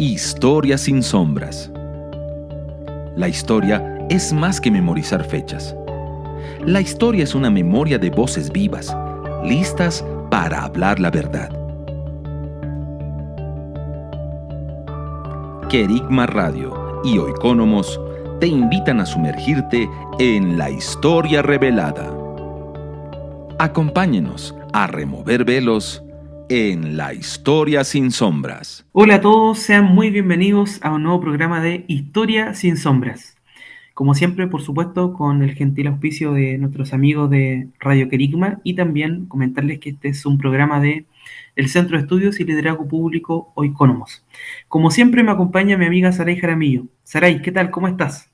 Historia sin sombras. La historia es más que memorizar fechas. La historia es una memoria de voces vivas, listas para hablar la verdad. Querigma Radio y Oikonomos te invitan a sumergirte en la historia revelada. Acompáñenos a remover velos en la historia sin sombras. Hola a todos, sean muy bienvenidos a un nuevo programa de Historia sin sombras. Como siempre, por supuesto, con el gentil auspicio de nuestros amigos de Radio Querigma y también comentarles que este es un programa de el Centro de Estudios y Liderazgo Público Oikonomos. Como siempre, me acompaña mi amiga Saray Jaramillo. Saray, ¿qué tal? ¿Cómo estás?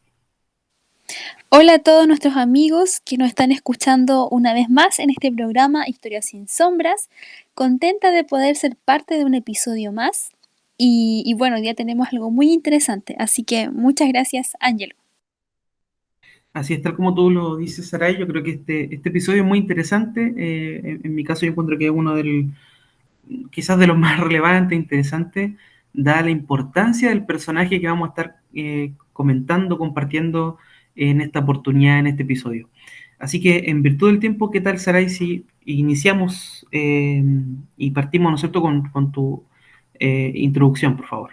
Hola a todos nuestros amigos que nos están escuchando una vez más en este programa Historia sin Sombras. Contenta de poder ser parte de un episodio más. Y bueno, hoy día tenemos algo muy interesante, así que muchas gracias, Ángelo. Así es, tal como tú lo dices, Saray, yo creo que este episodio es muy interesante. En mi caso, yo encuentro que es uno quizás de los más relevantes, interesantes, dada la importancia del personaje que vamos a estar comentando, compartiendo en esta oportunidad, en este episodio. Así que, en virtud del tiempo, ¿qué tal, Saray, si iniciamos y partimos, ¿no es cierto?, con tu introducción, por favor.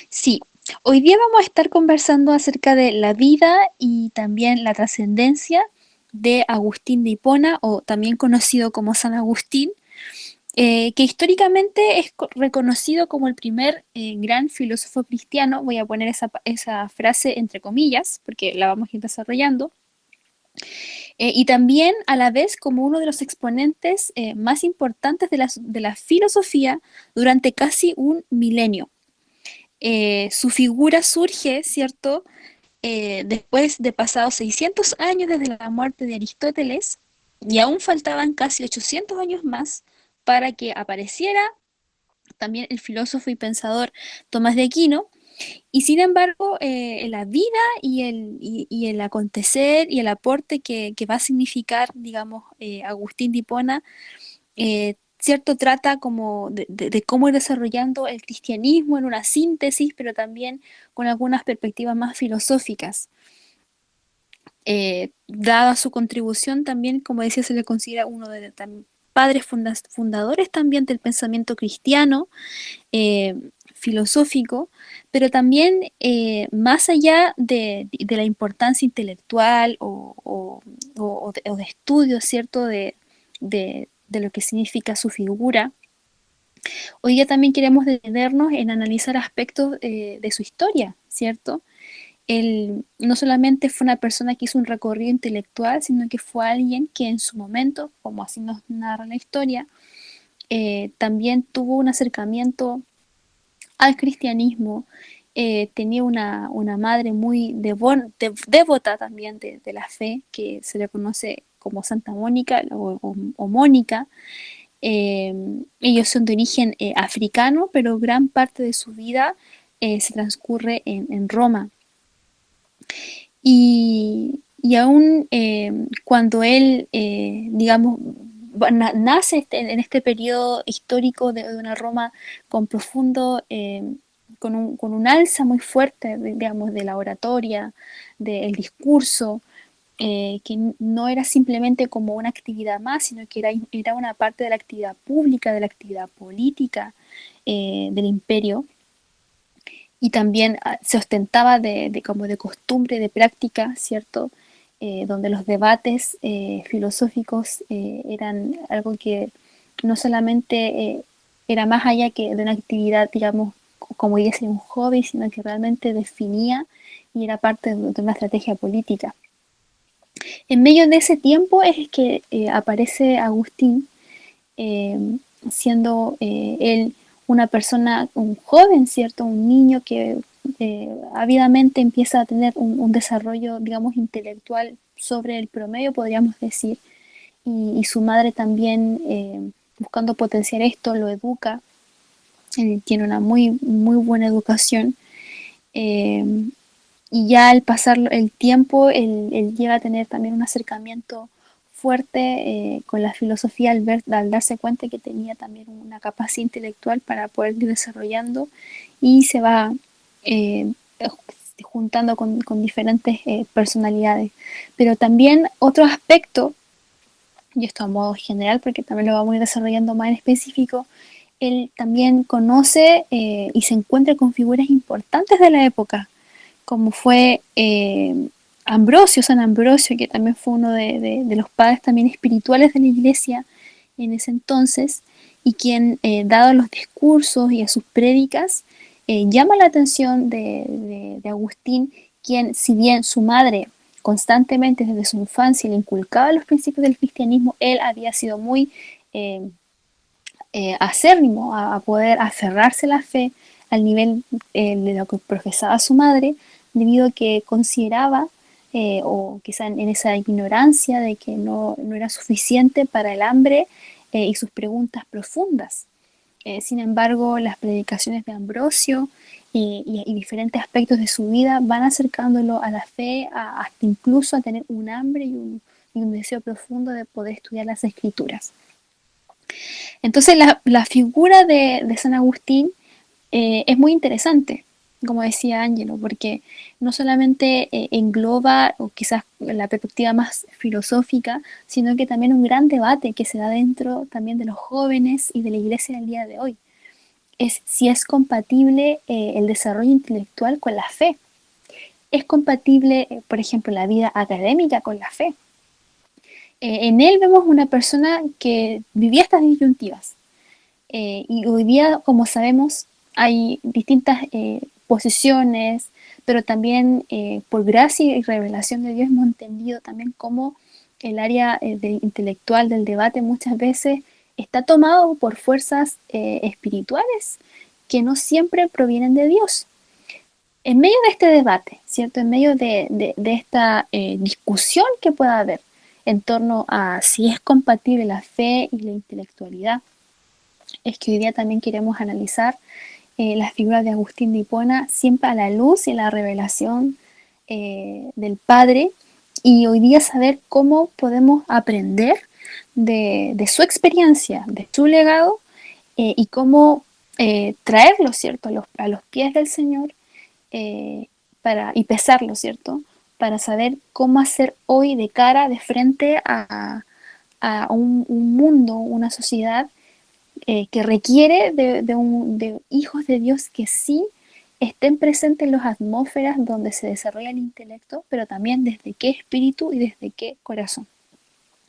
Sí, hoy día vamos a estar conversando acerca de la vida y también la trascendencia de Agustín de Hipona, o también conocido como San Agustín, que históricamente es reconocido como el primer gran filósofo cristiano. Voy a poner esa frase entre comillas, porque la vamos a ir desarrollando. Y también a la vez como uno de los exponentes más importantes de la filosofía durante casi un milenio. Su figura surge, ¿cierto?, después de pasados 600 años desde la muerte de Aristóteles, y aún faltaban casi 800 años más para que apareciera también el filósofo y pensador Tomás de Aquino. Y sin embargo, la vida y el acontecer y el aporte que va a significar, digamos, Agustín de Hipona, ¿cierto? Trata como de cómo ir desarrollando el cristianismo en una síntesis, pero también con algunas perspectivas más filosóficas. Dada su contribución también, como decía, se le considera uno de los padres fundadores también del pensamiento cristiano, filosófico, pero también más allá de la importancia intelectual o de estudio, ¿cierto?, de lo que significa su figura. Hoy día también queremos detenernos en analizar aspectos de su historia, ¿cierto? Él no solamente fue una persona que hizo un recorrido intelectual, sino que fue alguien que en su momento, como así nos narra la historia, también tuvo un acercamiento al cristianismo. Tenía una madre muy devota también de la fe, que se le conoce como Santa Mónica o Mónica. Ellos son de origen africano, pero gran parte de su vida se transcurre en Roma. Y aún cuando él, digamos, nace en este periodo histórico de una Roma con profundo, con un alza muy fuerte, digamos, de la oratoria, del discurso, que no era simplemente como una actividad más, sino que era una parte de la actividad pública, de la actividad política del imperio. Y también se ostentaba como de costumbre, de práctica, ¿cierto? Donde los debates filosóficos eran algo que no solamente era más allá que de una actividad, digamos, como diría ser un hobby, sino que realmente definía y era parte de una estrategia política. En medio de ese tiempo es que aparece Agustín, eh, siendo él una persona, un joven, ¿cierto? Un niño que ávidamente empieza a tener un desarrollo, digamos, intelectual sobre el promedio, podríamos decir, y su madre también, buscando potenciar esto, lo educa. Tiene una muy buena educación. Eh, y ya al pasar el tiempo, él llega a tener también un acercamiento fuerte con la filosofía al darse cuenta que tenía también una capacidad intelectual para poder ir desarrollando y se va eh, juntando con diferentes personalidades. Pero también otro aspecto, y esto a modo general porque también lo vamos a ir desarrollando más en específico, él también conoce y se encuentra con figuras importantes de la época, como fue Ambrosio, San Ambrosio, que también fue uno de los padres también espirituales de la iglesia en ese entonces, y quien, dado los discursos y a sus prédicas, llama la atención de Agustín, quien, si bien su madre constantemente desde su infancia le inculcaba los principios del cristianismo, él había sido muy eh, acérrimo a poder aferrarse a la fe al nivel de lo que profesaba su madre, debido a que consideraba, o quizá en esa ignorancia de que no era suficiente para el hambre y sus preguntas profundas. Sin embargo, las predicaciones de Ambrosio y diferentes aspectos de su vida van acercándolo a la fe, hasta incluso a tener un hambre y un deseo profundo de poder estudiar las escrituras. Entonces la figura de San Agustín es muy interesante, como decía Ángelo, porque no solamente engloba, o quizás la perspectiva más filosófica, sino que también un gran debate que se da dentro también de los jóvenes y de la iglesia del día de hoy. Es si es compatible el desarrollo intelectual con la fe. ¿Es compatible, por ejemplo, la vida académica con la fe? En él vemos una persona que vivía estas disyuntivas. Y hoy día, como sabemos, hay distintas posiciones, pero también por gracia y revelación de Dios hemos entendido también cómo el área intelectual del debate muchas veces está tomado por fuerzas espirituales que no siempre provienen de Dios. En medio de este debate, ¿cierto? En medio de esta discusión que pueda haber en torno a si es compatible la fe y la intelectualidad, es que hoy día también queremos analizar la figura de Agustín de Hipona siempre a la luz y la revelación del Padre, y hoy día saber cómo podemos aprender de su experiencia, de su legado, y cómo traerlo, ¿cierto?, a los pies del Señor, y pesarlo, ¿cierto?, para saber cómo hacer hoy de cara, de frente a un mundo, una sociedad que requiere de hijos de Dios que sí estén presentes en las atmósferas donde se desarrolla el intelecto, pero también desde qué espíritu y desde qué corazón.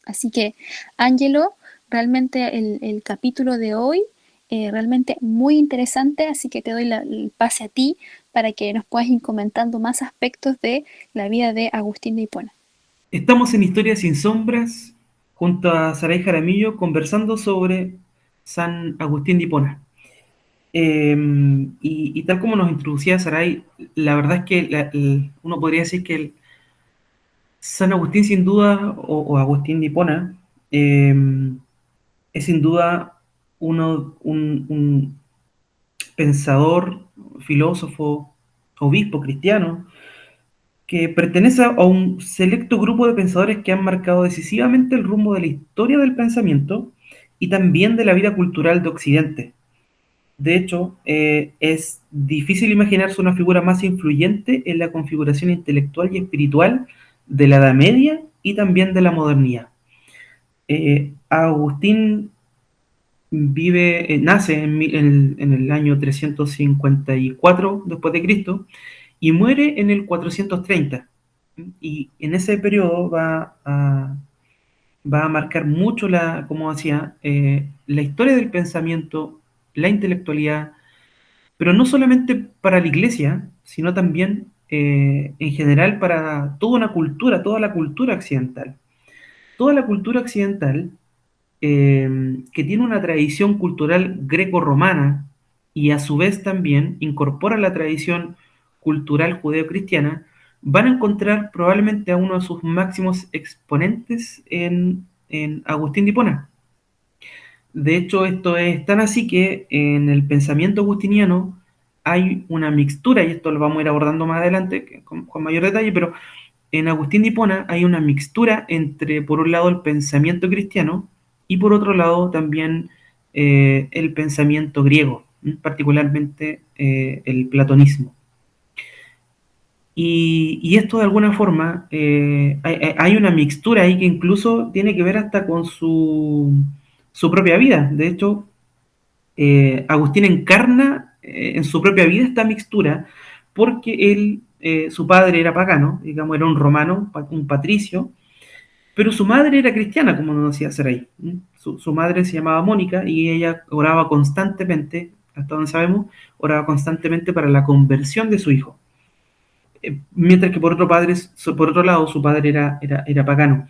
Así que, Ángelo, realmente el capítulo de hoy, realmente muy interesante, así que te doy el pase a ti para que nos puedas ir comentando más aspectos de la vida de Agustín de Hipona. Estamos en Historias sin Sombras, junto a Saray Jaramillo, conversando sobre San Agustín de Hipona. Y tal como nos introducía Saray, la verdad es que uno podría decir que San Agustín sin duda, o Agustín de Hipona, es sin duda un pensador, filósofo, obispo cristiano, que pertenece a un selecto grupo de pensadores que han marcado decisivamente el rumbo de la historia del pensamiento y también de la vida cultural de Occidente. De hecho, es difícil imaginarse una figura más influyente en la configuración intelectual y espiritual de la Edad Media y también de la modernidad. Agustín nace en el año 354 después de Cristo y muere en el 430. Y en ese periodo va a marcar mucho como decía, la historia del pensamiento, la intelectualidad, pero no solamente para la iglesia, sino también en general para toda una cultura, toda la cultura occidental. Toda la cultura occidental, que tiene una tradición cultural greco-romana y a su vez también incorpora la tradición cultural judeo-cristiana, van a encontrar probablemente a uno de sus máximos exponentes en Agustín de Hipona. De hecho, esto es tan así que en el pensamiento agustiniano hay una mixtura, y esto lo vamos a ir abordando más adelante con mayor detalle, pero en Agustín de Hipona hay una mixtura entre, por un lado, el pensamiento cristiano y por otro lado también el pensamiento griego, particularmente el platonismo. Y esto de alguna forma, hay una mixtura ahí que incluso tiene que ver hasta con su propia vida. De hecho, Agustín encarna en su propia vida esta mixtura porque su padre era pagano, digamos, era un romano, un patricio, pero su madre era cristiana, como nos decía Sarai. Su madre se llamaba Mónica y ella oraba constantemente, hasta donde sabemos, oraba constantemente para la conversión de su hijo. Mientras que por otro lado su padre era pagano.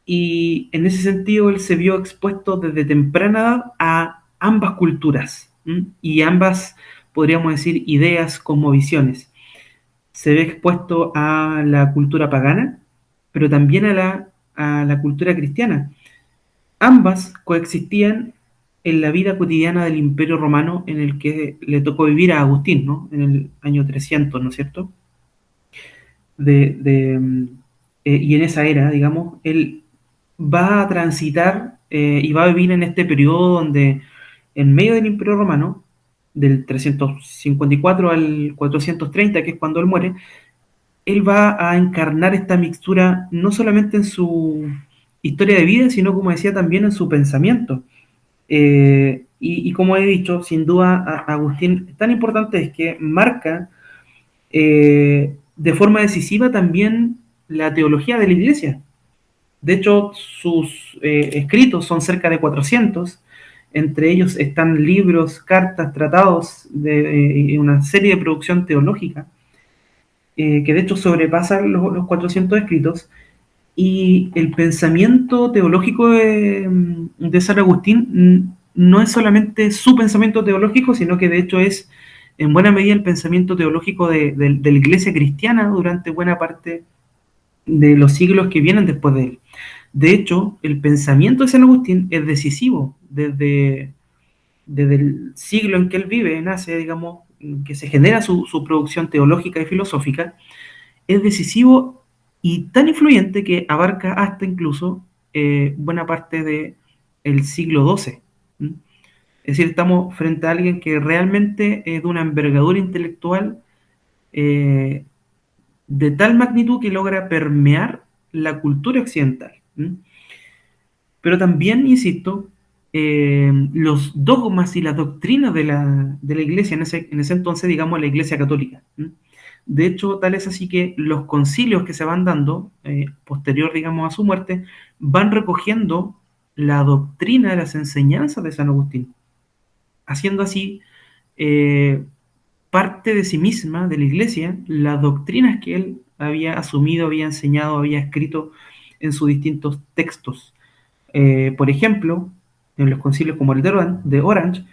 Y en ese sentido él se vio expuesto desde temprana edad a ambas culturas, y ambas, podríamos decir, ideas, cosmovisiones. Se ve expuesto a la cultura pagana, pero también a la cultura cristiana. Ambas coexistían en la vida cotidiana del Imperio Romano en el que le tocó vivir a Agustín, ¿no? En el año 300, ¿no es cierto? Y en esa era, digamos, él va a transitar y va a vivir en este periodo donde, en medio del Imperio Romano, del 354 al 430, que es cuando él muere, él va a encarnar esta mixtura no solamente en su historia de vida, sino, como decía, también en su pensamiento. Y como he dicho, sin duda, Agustín, tan importante es que marca de forma decisiva también la teología de la Iglesia. De hecho, sus escritos son cerca de 400. Entre ellos están libros, cartas, tratados de una serie de producción teológica, que de hecho sobrepasan los 400 escritos. Y el pensamiento teológico de San Agustín no es solamente su pensamiento teológico, sino que de hecho es en buena medida el pensamiento teológico de la Iglesia cristiana durante buena parte de los siglos que vienen después de él. De hecho, el pensamiento de San Agustín es decisivo desde el siglo en que él vive, nace, digamos, que se genera su producción teológica y filosófica, es decisivo y tan influyente que abarca hasta incluso buena parte del siglo XII. Es decir, estamos frente a alguien que realmente es de una envergadura intelectual de tal magnitud que logra permear la cultura occidental. Pero también, insisto, los dogmas y las doctrinas de la Iglesia en ese entonces, digamos, la Iglesia católica. De hecho, tal es así que los concilios que se van dando, posterior, digamos, a su muerte, van recogiendo la doctrina de las enseñanzas de San Agustín, haciendo así parte de sí misma, de la Iglesia, las doctrinas que él había asumido, había enseñado, había escrito en sus distintos textos. Por ejemplo, en los concilios como el de Orange,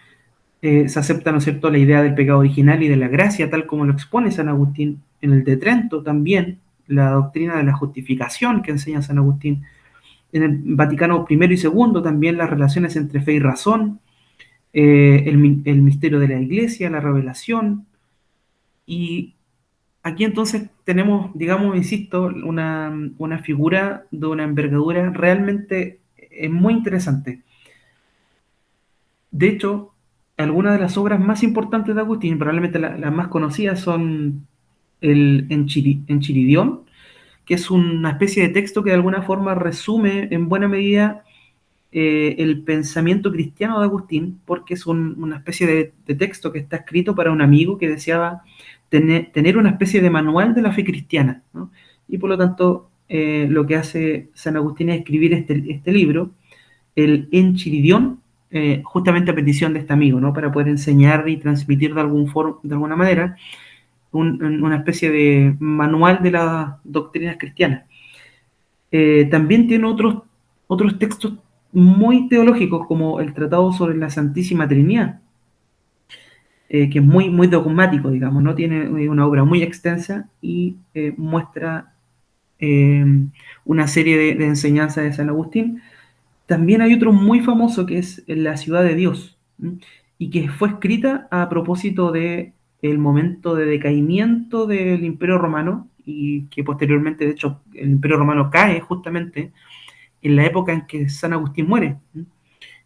se acepta, ¿no es cierto?, la idea del pecado original y de la gracia, tal como lo expone San Agustín. En el de Trento también, la doctrina de la justificación que enseña San Agustín. En el Vaticano I y II también las relaciones entre fe y razón, el misterio de la Iglesia, la revelación. Y aquí entonces tenemos, digamos, insisto, una figura de una envergadura realmente muy interesante. De hecho, algunas de las obras más importantes de Agustín, probablemente las más conocidas, son el Enchiridión, que es una especie de texto que de alguna forma resume en buena medida el pensamiento cristiano de Agustín, porque es una especie de texto que está escrito para un amigo que deseaba tener una especie de manual de la fe cristiana, ¿no? Y por lo tanto, lo que hace San Agustín es escribir este libro, el Enchiridión, justamente a petición de este amigo, ¿no? Para poder enseñar y transmitir de alguna manera una especie de manual de las doctrinas cristianas. También tiene otros textos muy teológicos, como el Tratado sobre la Santísima Trinidad, que es muy, muy dogmático, digamos, ¿no? Tiene una obra muy extensa y muestra una serie de enseñanzas de San Agustín. También hay otro muy famoso que es La Ciudad de Dios, y que fue escrita a propósito de el momento de decaimiento del Imperio Romano y que posteriormente, de hecho, el Imperio Romano cae justamente en la época en que San Agustín muere.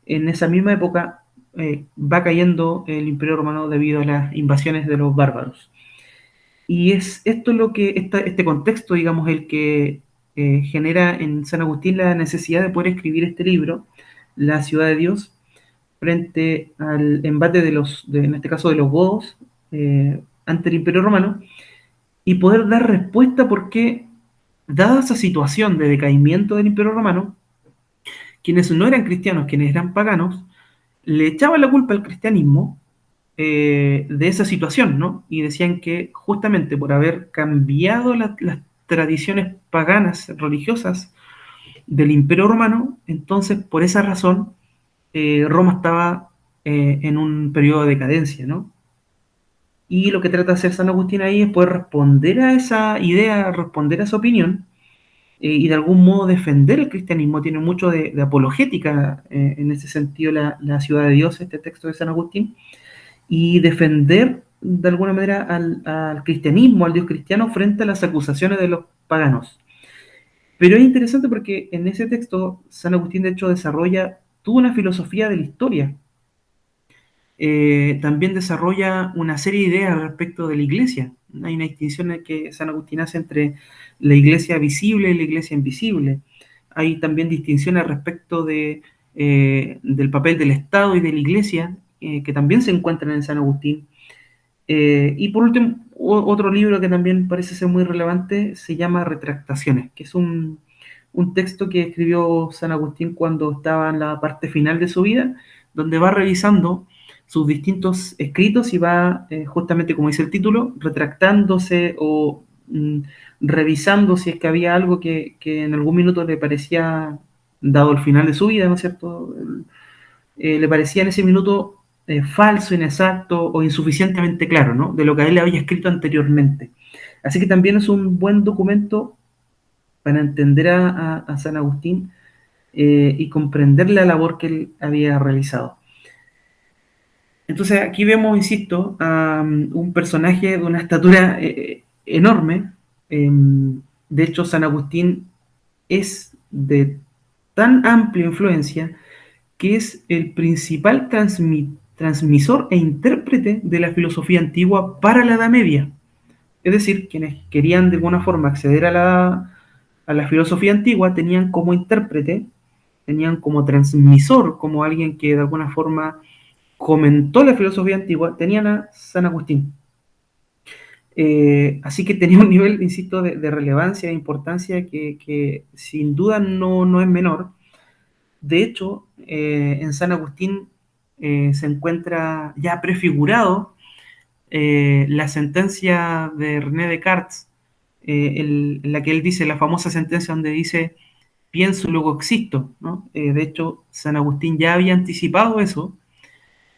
En esa misma época va cayendo el Imperio Romano debido a las invasiones de los bárbaros. Y es esto lo que, este contexto, digamos, el que genera en San Agustín la necesidad de poder escribir este libro, La ciudad de Dios, frente al embate en este caso de los godos, ante el Imperio Romano, y poder dar respuesta porque, dada esa situación de decaimiento del Imperio Romano, quienes no eran cristianos, quienes eran paganos, le echaban la culpa al cristianismo de esa situación, ¿no? Y decían que justamente por haber cambiado las tradiciones paganas religiosas del Imperio Romano, entonces por esa razón Roma estaba en un periodo de decadencia, ¿no? Y lo que trata de hacer San Agustín ahí es poder responder a esa idea, responder a esa opinión, y de algún modo defender el cristianismo. Tiene mucho de apologética en ese sentido la ciudad de Dios, este texto de San Agustín, y defender de alguna manera al cristianismo, al Dios cristiano, frente a las acusaciones de los paganos. Pero es interesante porque en ese texto San Agustín de hecho desarrolla toda una filosofía de la historia. También desarrolla una serie de ideas respecto de la iglesia. Hay una distinción que San Agustín hace entre la iglesia visible y la iglesia invisible. Hay también distinciones respecto del papel del Estado y de la iglesia, que también se encuentran en San Agustín. Y por último, otro libro que también parece ser muy relevante se llama Retractaciones, que es un texto que escribió San Agustín cuando estaba en la parte final de su vida, donde va revisando sus distintos escritos y va, justamente como dice el título, retractándose o revisando si es que había algo que en algún minuto le parecía, dado el final de su vida, ¿no es cierto?, le parecía en ese minuto falso, inexacto o insuficientemente claro, ¿no?, de lo que él había escrito anteriormente. Así que también es un buen documento para entender a San Agustín y comprender la labor que él había realizado. Entonces aquí vemos, insisto, a un personaje de una estatura enorme. De hecho, San Agustín es de tan amplia influencia que es el principal transmisor e intérprete de la filosofía antigua para la Edad Media. Es decir, quienes querían de alguna forma acceder a la filosofía antigua tenían como intérprete, tenían como transmisor, como alguien que de alguna forma comentó la filosofía antigua, tenían a San Agustín. Así que tenía un nivel, insisto, de relevancia, de importancia que sin duda no es menor. De hecho, en San Agustín se encuentra ya prefigurado la sentencia de René Descartes, en la que él dice, la famosa sentencia donde dice, pienso, luego existo, ¿no? De hecho, San Agustín ya había anticipado eso,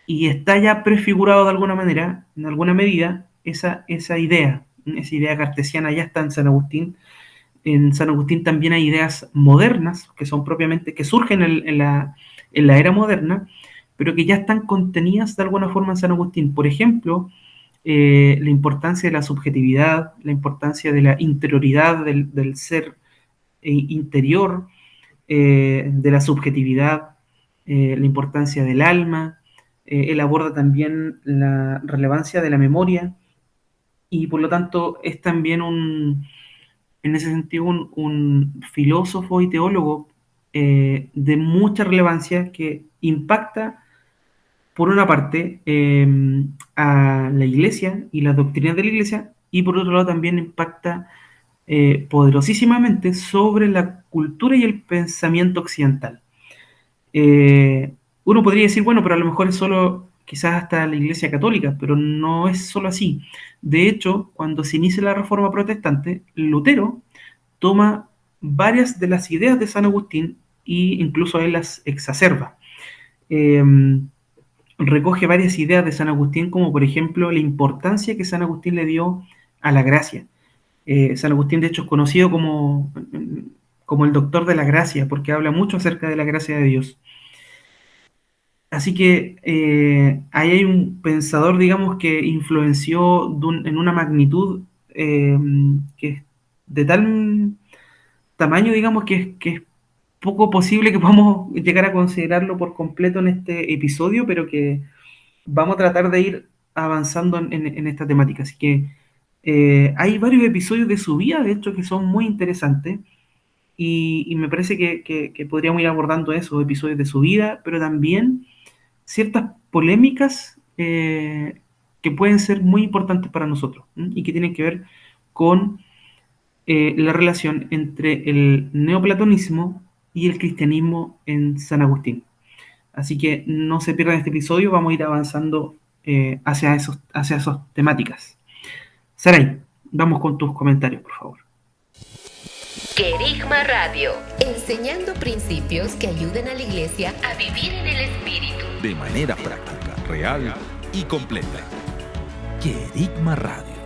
y está ya prefigurado de alguna manera, en alguna medida, esa idea cartesiana ya está en San Agustín. En San Agustín también hay ideas modernas, que son propiamente, que surgen en la era moderna, pero que ya están contenidas de alguna forma en San Agustín. Por ejemplo, la importancia de la subjetividad, la importancia de la interioridad del ser interior, de la subjetividad, la importancia del alma. Él aborda también la relevancia de la memoria y por lo tanto es también en ese sentido un filósofo y teólogo de mucha relevancia que impacta por una parte a la iglesia y las doctrinas de la iglesia, y por otro lado también impacta poderosísimamente sobre la cultura y el pensamiento occidental. Uno podría decir, bueno, pero a lo mejor es solo quizás hasta la Iglesia Católica, pero no es solo así. De hecho, cuando se inicia la Reforma Protestante, Lutero toma varias de las ideas de San Agustín e incluso él las exacerba. Recoge varias ideas de San Agustín, como por ejemplo la importancia que San Agustín le dio a la gracia. San Agustín, de hecho, es conocido como el doctor de la gracia, porque habla mucho acerca de la gracia de Dios. Así que ahí hay un pensador, digamos, que influenció en una magnitud que de tal tamaño, digamos, que es poco posible que podamos llegar a considerarlo por completo en este episodio, pero que vamos a tratar de ir avanzando en esta temática. Así que hay varios episodios de su vida, de hecho, que son muy interesantes. Y me parece que podríamos ir abordando esos episodios de su vida, pero también ciertas polémicas que pueden ser muy importantes para nosotros, ¿m? Y que tienen que ver con la relación entre el neoplatonismo y el cristianismo en San Agustín. Así que no se pierdan este episodio, vamos a ir avanzando hacia esas temáticas. Saray, vamos con tus comentarios, por favor. Querigma Radio, enseñando principios que ayuden a la iglesia a vivir en el Espíritu. De manera práctica, real y completa. Querigma Radio.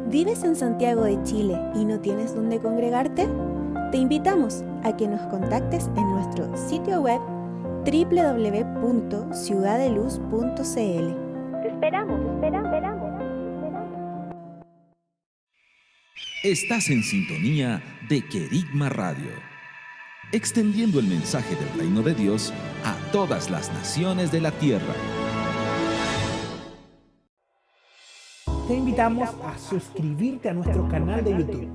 ¿Vives en Santiago de Chile y no tienes dónde congregarte? Te invitamos a que nos contactes en nuestro sitio web www.ciudadeluz.cl. Te esperamos. Estás en sintonía de Querigma Radio, extendiendo el mensaje del reino de Dios a todas las naciones de la tierra. Te invitamos a suscribirte a nuestro canal de YouTube.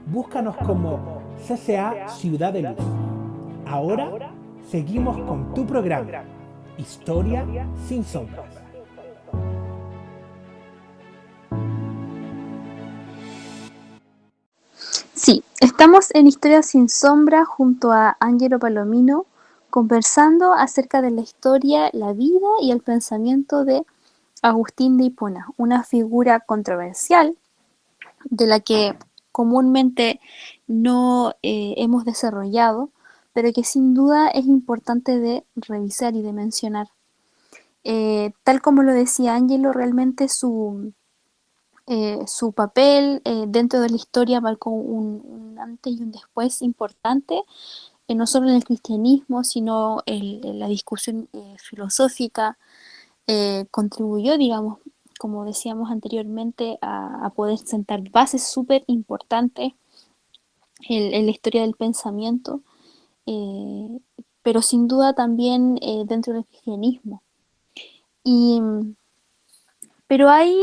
Búscanos como CCA Ciudad de Luz. Ahora seguimos con tu programa, Historia sin Sombras. Sí, estamos en Historia sin Sombra junto a Ángelo Palomino, conversando acerca de la historia, la vida y el pensamiento de Agustín de Hipona, una figura controversial de la que comúnmente no hemos desarrollado, pero que sin duda es importante de revisar y de mencionar. Tal como lo decía Ángelo, realmente su papel dentro de la historia marcó un antes y un después importante, no solo en el cristianismo, sino en la discusión filosófica. Contribuyó, digamos, como decíamos anteriormente, a poder sentar bases súper importantes en la historia del pensamiento, pero sin duda también dentro del cristianismo. Pero hay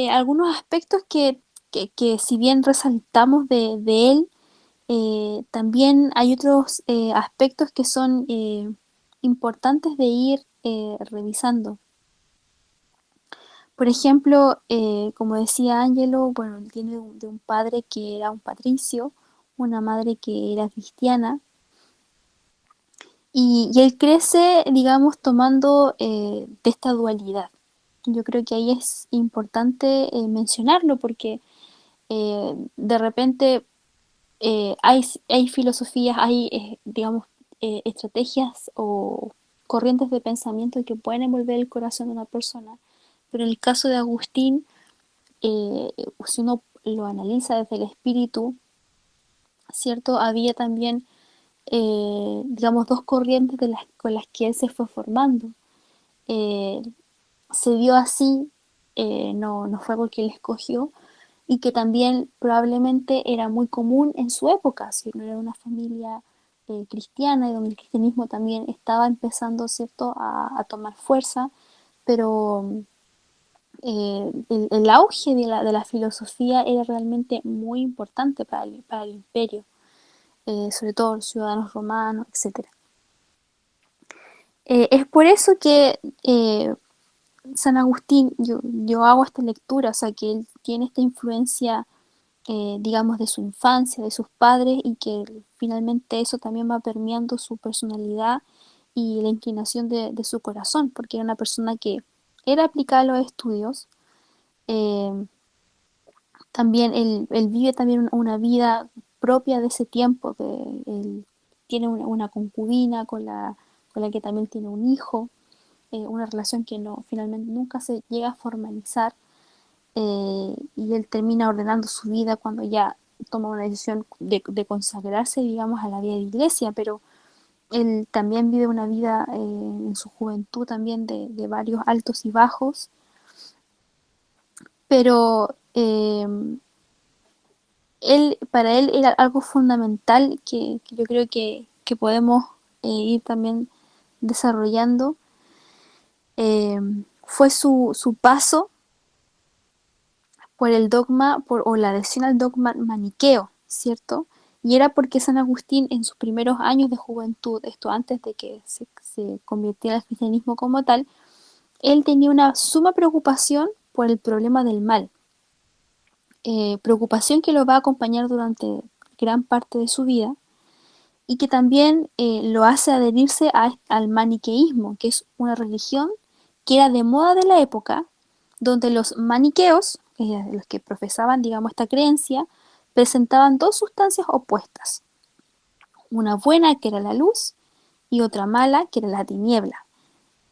algunos aspectos que si bien resaltamos de él, también hay otros aspectos que son importantes de ir revisando. Por ejemplo, como decía Ángelo, bueno, él tiene de un padre que era un patricio, una madre que era cristiana, y él crece, digamos, tomando de esta dualidad. Yo creo que ahí es importante mencionarlo porque de repente hay filosofías, hay, digamos, estrategias o corrientes de pensamiento que pueden envolver el corazón de una persona, pero en el caso de Agustín, si uno lo analiza desde el espíritu, ¿cierto? Había también, digamos, dos corrientes con las que él se fue formando. Eh, Se dio así, no fue porque él escogió, y que también probablemente era muy común en su época, si no era una familia cristiana y donde el cristianismo también estaba empezando, ¿cierto?, a tomar fuerza, pero el auge de la filosofía era realmente muy importante para el imperio, sobre todo los ciudadanos romanos, etc. Es por eso que San Agustín, yo hago esta lectura, o sea, que él tiene esta influencia, digamos, de su infancia, de sus padres, y que finalmente eso también va permeando su personalidad y la inclinación de su corazón, porque era una persona que era aplicada a los estudios. eh, También él vive también una vida propia de ese tiempo, él tiene una concubina con la que también tiene un hijo, una relación que no, finalmente nunca se llega a formalizar, y él termina ordenando su vida cuando ya toma una decisión de consagrarse, digamos, a la vida de iglesia, pero él también vive una vida en su juventud también de varios altos y bajos, pero para él era algo fundamental que yo creo que podemos ir también desarrollando, eh, fue su paso por el dogma o la adhesión al dogma maniqueo, ¿cierto? Y era porque San Agustín en sus primeros años de juventud, esto antes de que se convirtiera al cristianismo como tal, él tenía una suma preocupación por el problema del mal, preocupación que lo va a acompañar durante gran parte de su vida y que también lo hace adherirse al maniqueísmo, que es una religión que era de moda de la época, donde los maniqueos, los que profesaban, digamos, esta creencia, presentaban dos sustancias opuestas, una buena que era la luz y otra mala que era la tiniebla.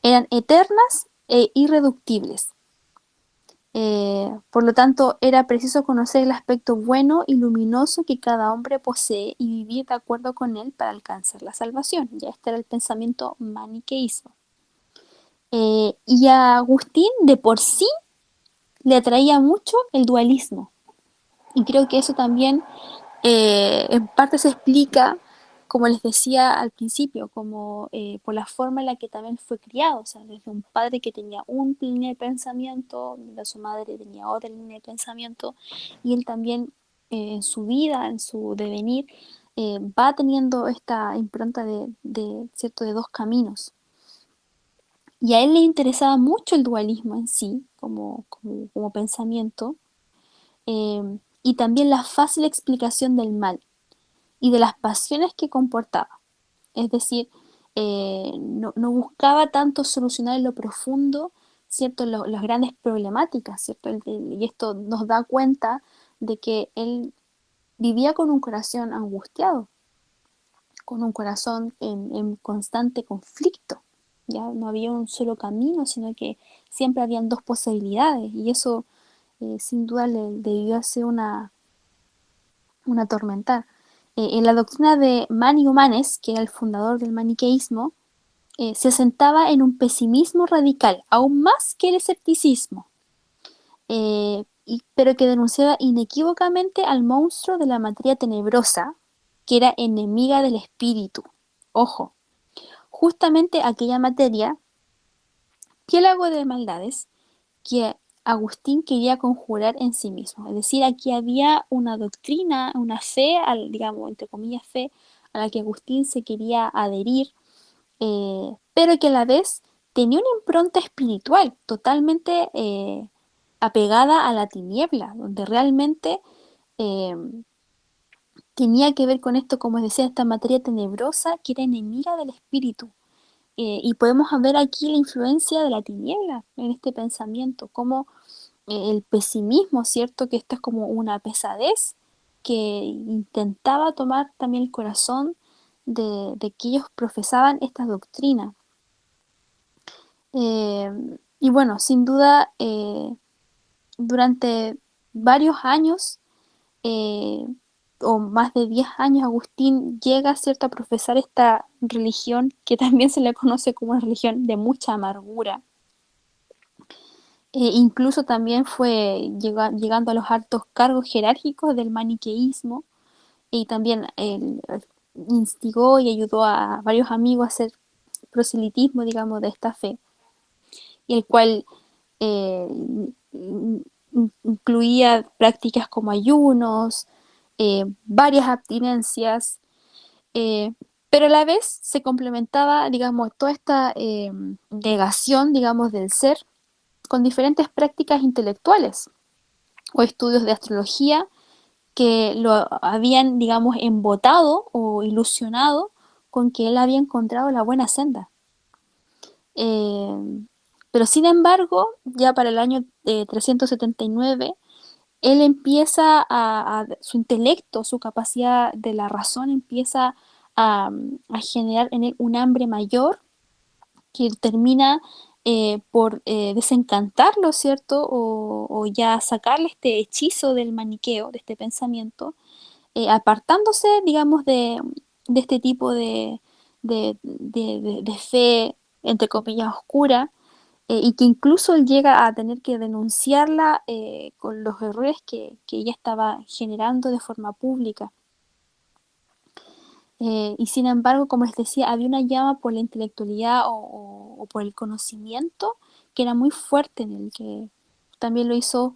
Eran eternas e irreductibles. Por lo tanto, era preciso conocer el aspecto bueno y luminoso que cada hombre posee y vivir de acuerdo con él para alcanzar la salvación. Ya este era el pensamiento maniqueísmo. Y a Agustín de por sí le atraía mucho el dualismo. Y creo que eso también en parte se explica, como les decía al principio, como por la forma en la que también fue criado, o sea, desde un padre que tenía un línea de pensamiento, de su madre tenía otra línea de pensamiento, y él también en su vida, en su devenir, va teniendo esta impronta ¿cierto? De dos caminos. Y a él le interesaba mucho el dualismo en sí, como pensamiento, y también la fácil explicación del mal y de las pasiones que comportaba. Es decir, no buscaba tanto solucionar en lo profundo, ¿cierto? Las grandes problemáticas, ¿cierto? Y esto nos da cuenta de que él vivía con un corazón angustiado, con un corazón en constante conflicto. Ya no había un solo camino, sino que siempre habían dos posibilidades, y eso sin duda le debió hacer una atormentar. En la doctrina de Mani Humanes, que era el fundador del maniqueísmo, se asentaba en un pesimismo radical, aún más que el escepticismo, pero que denunciaba inequívocamente al monstruo de la materia tenebrosa, que era enemiga del espíritu. Ojo, justamente aquella materia, piélago de maldades, que Agustín quería conjurar en sí mismo. Es decir, aquí había una doctrina, una fe, digamos, entre comillas, fe, a la que Agustín se quería adherir, pero que a la vez tenía una impronta espiritual totalmente apegada a la tiniebla, donde realmente eh, tenía que ver con esto, como les decía, esta materia tenebrosa que era enemiga del espíritu. Y podemos ver aquí la influencia de la tiniebla en este pensamiento, como el pesimismo, ¿cierto? Que esto es como una pesadez que intentaba tomar también el corazón de que ellos profesaban esta doctrina. Y bueno, sin duda, durante varios años, eh, o más de 10 años, Agustín llega, ¿cierto?, a profesar esta religión que también se le conoce como una religión de mucha amargura. Incluso también fue llegando a los altos cargos jerárquicos del maniqueísmo, y también instigó y ayudó a varios amigos a hacer proselitismo, digamos, de esta fe, y el cual eh, incluía prácticas como ayunos, varias abstinencias, eh, pero a la vez se complementaba, digamos, toda esta negación, digamos, del ser con diferentes prácticas intelectuales o estudios de astrología que lo habían, digamos, embotado o ilusionado con que él había encontrado la buena senda. Eh, pero sin embargo, ya para el año 379, él empieza su intelecto, su capacidad de la razón empieza a generar en él un hambre mayor que termina por desencantarlo, ¿cierto? O ya sacarle este hechizo del maniqueo, de este pensamiento, apartándose, digamos, de este tipo de fe, entre comillas, oscura, y que incluso él llega a tener que denunciarla con los errores que ella estaba generando de forma pública. Y sin embargo, como les decía, había una llama por la intelectualidad o por el conocimiento que era muy fuerte en él, que también lo hizo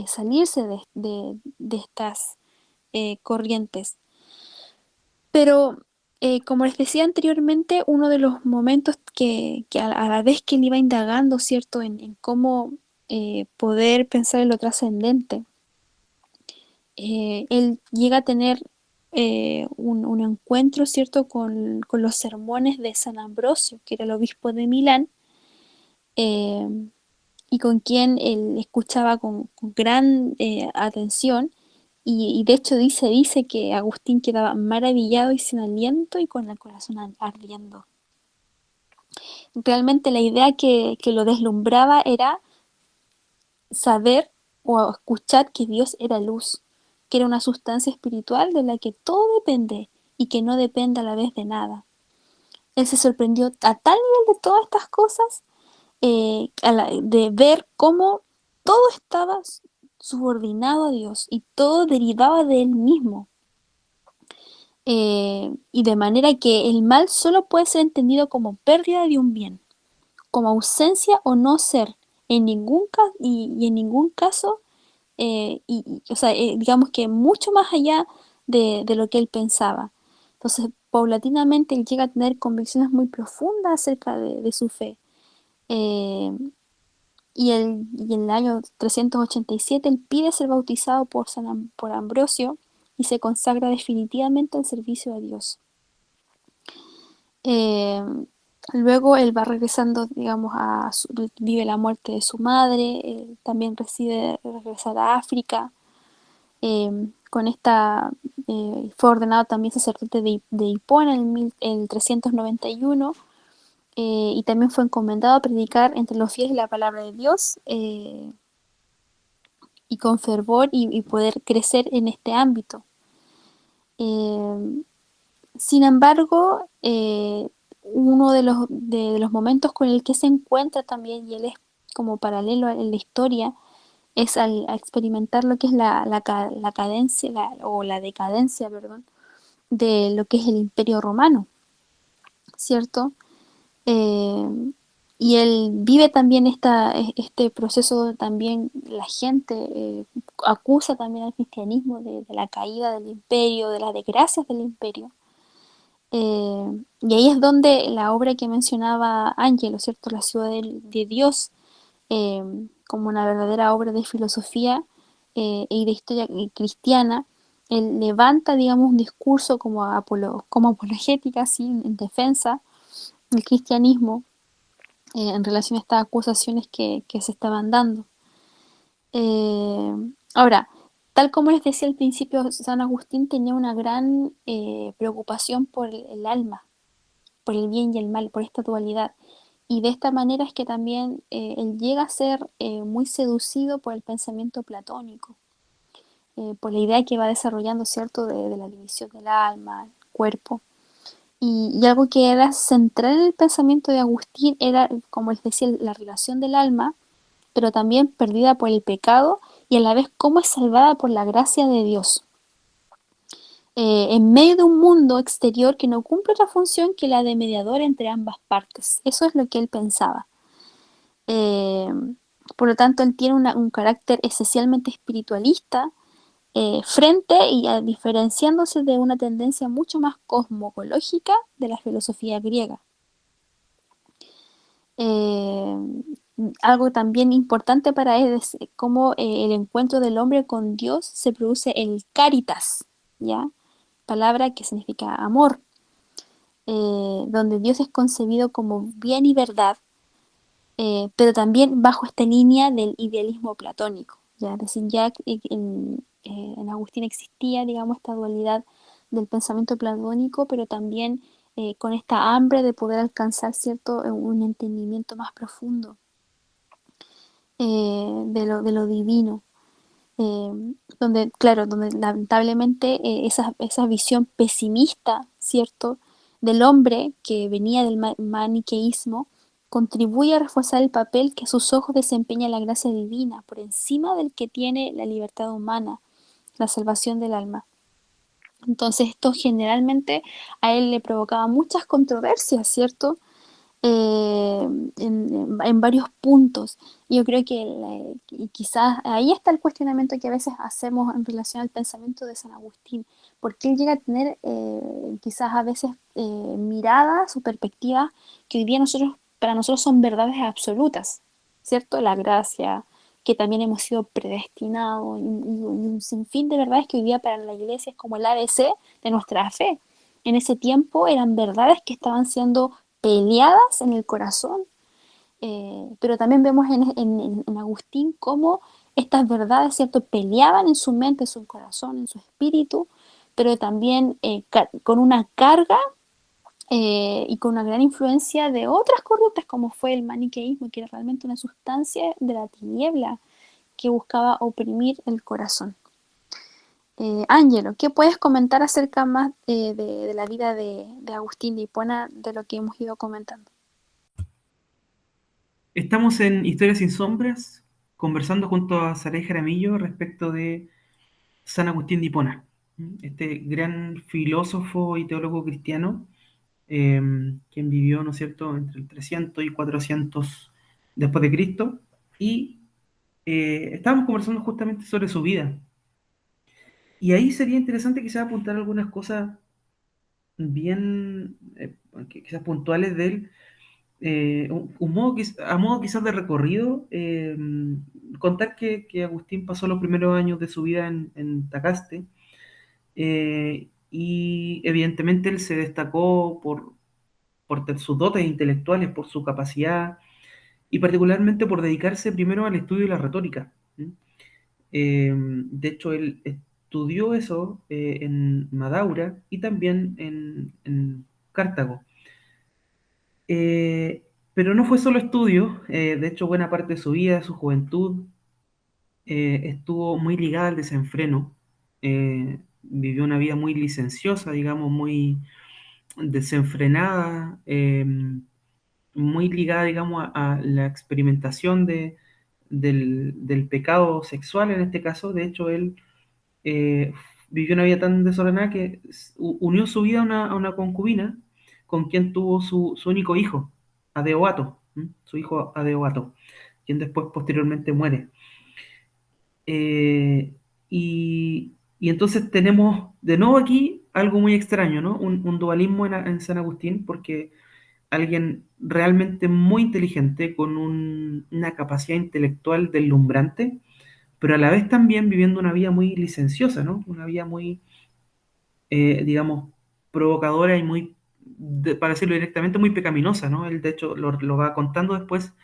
salirse de estas corrientes. Pero, como les decía anteriormente, uno de los momentos que a la vez que él iba indagando, ¿cierto?, en cómo poder pensar en lo trascendente, él llega a tener un encuentro, ¿cierto?, con los sermones de San Ambrosio, que era el obispo de Milán, eh, y con quien él escuchaba con gran atención, y de hecho dice que Agustín quedaba maravillado y sin aliento y con el corazón ardiendo. Realmente la idea que lo deslumbraba era saber o escuchar que Dios era luz, que era una sustancia espiritual de la que todo depende y que no depende a la vez de nada. Él se sorprendió a tal nivel de todas estas cosas, de ver cómo todo estaba subordinado a Dios y todo derivaba de Él mismo. Y de manera que el mal solo puede ser entendido como pérdida de un bien, como ausencia o no ser, en ningún y en ningún caso, o sea, digamos que mucho más allá de lo que él pensaba. Entonces, paulatinamente él llega a tener convicciones muy profundas acerca de su fe. Eh, y en el año 387 él pide ser bautizado por Ambrosio y se consagra definitivamente al servicio de Dios. Eh, Luego él va regresando, digamos, vive la muerte de su madre, también regresar a África. Con esta fue ordenado también sacerdote de Hipona en el 391, y también fue encomendado a predicar entre los fieles la palabra de Dios, y con fervor y poder crecer en este ámbito. Sin embargo, uno de los momentos con el que se encuentra también, y él es como paralelo en la historia, es a experimentar lo que es la cadencia o la decadencia, perdón, de lo que es el Imperio Romano, ¿cierto? Y él vive también este proceso donde también la gente acusa también al cristianismo de la caída del imperio, de las desgracias del imperio. Y ahí es donde la obra que mencionaba Ángelo, ¿cierto? La ciudad de Dios, eh, como una verdadera obra de filosofía y de historia cristiana, él levanta, digamos, un discurso como apologética, ¿sí? En defensa del cristianismo en relación a estas acusaciones que se estaban dando. Ahora, tal como les decía al principio, San Agustín tenía una gran preocupación por el alma, por el bien y el mal, por esta dualidad. Y de esta manera es que también él llega a ser muy seducido por el pensamiento platónico, por la idea que va desarrollando, ¿cierto?, de la división del alma, el cuerpo. Y algo que era central en el pensamiento de Agustín era, como les decía, la relación del alma, pero también perdida por el pecado y a la vez cómo es salvada por la gracia de Dios. En medio de un mundo exterior que no cumple otra función que la de mediador entre ambas partes. Eso es lo que él pensaba. Por lo tanto, él tiene un carácter esencialmente espiritualista, frente y diferenciándose de una tendencia mucho más cosmológica de la filosofía griega. Algo también importante para él es cómo el encuentro del hombre con Dios se produce el caritas, ¿ya? Palabra que significa amor, donde Dios es concebido como bien y verdad, pero también bajo esta línea del idealismo platónico, ¿ya? Es decir, ya en Agustín existía, digamos, esta dualidad del pensamiento platónico, pero también con esta hambre de poder alcanzar, ¿cierto?, un entendimiento más profundo de lo divino. Donde, claro, donde lamentablemente esa visión pesimista, ¿cierto?, del hombre que venía del maniqueísmo, contribuye a reforzar el papel que a sus ojos desempeña la gracia divina por encima del que tiene la libertad humana, la salvación del alma. Entonces esto generalmente a él le provocaba muchas controversias, ¿cierto? En varios puntos. Y yo creo que y quizás ahí está el cuestionamiento que a veces hacemos en relación al pensamiento de San Agustín, porque él llega a tener quizás a veces miradas o perspectivas que hoy día para nosotros son verdades absolutas, ¿cierto? La gracia, que también hemos sido predestinados, y un sinfín de verdades que hoy día para la iglesia es como el ABC de nuestra fe. En ese tiempo eran verdades que estaban siendo peleadas en el corazón, pero también vemos en Agustín cómo estas verdades, ¿cierto?, peleaban en su mente, en su corazón, en su espíritu, pero también con una carga y con una gran influencia de otras corrientes, como fue el maniqueísmo, que era realmente una sustancia de la tiniebla que buscaba oprimir el corazón. Ángelo, ¿qué puedes comentar acerca más de la vida de Agustín de Hipona de lo que hemos ido comentando? Estamos en Historias sin Sombras, conversando junto a Saray Jaramillo respecto de San Agustín de Hipona, este gran filósofo y teólogo cristiano, quien vivió, ¿no es cierto?, entre el 300 y 400 después de Cristo, y estábamos conversando justamente sobre su vida. Y ahí sería interesante quizás apuntar algunas cosas bien, quizás puntuales de él, a modo quizás de recorrido, contar que Agustín pasó los primeros años de su vida en Tagaste, y evidentemente él se destacó por sus dotes intelectuales, por su capacidad y particularmente por dedicarse primero al estudio de la retórica. De hecho, él estudió eso en Madaura y también en Cartago. Pero no fue solo estudio, de hecho buena parte de su vida, de su juventud, estuvo muy ligada al desenfreno, vivió una vida muy licenciosa, digamos, muy desenfrenada, muy ligada, digamos, a la experimentación del pecado sexual en este caso. De hecho, él eh, vivió una vida tan desordenada que unió su vida a una concubina con quien tuvo su único hijo, Adeodato, su hijo Adeodato, quien después posteriormente muere. Eh, y entonces tenemos de nuevo aquí algo muy extraño, ¿no? Un dualismo en San Agustín, porque alguien realmente muy inteligente, con una capacidad intelectual deslumbrante, pero a la vez también viviendo una vida muy licenciosa, ¿no? Una vida muy, digamos, provocadora y muy, para decirlo directamente, muy pecaminosa, ¿no? Él, de hecho, lo va contando después,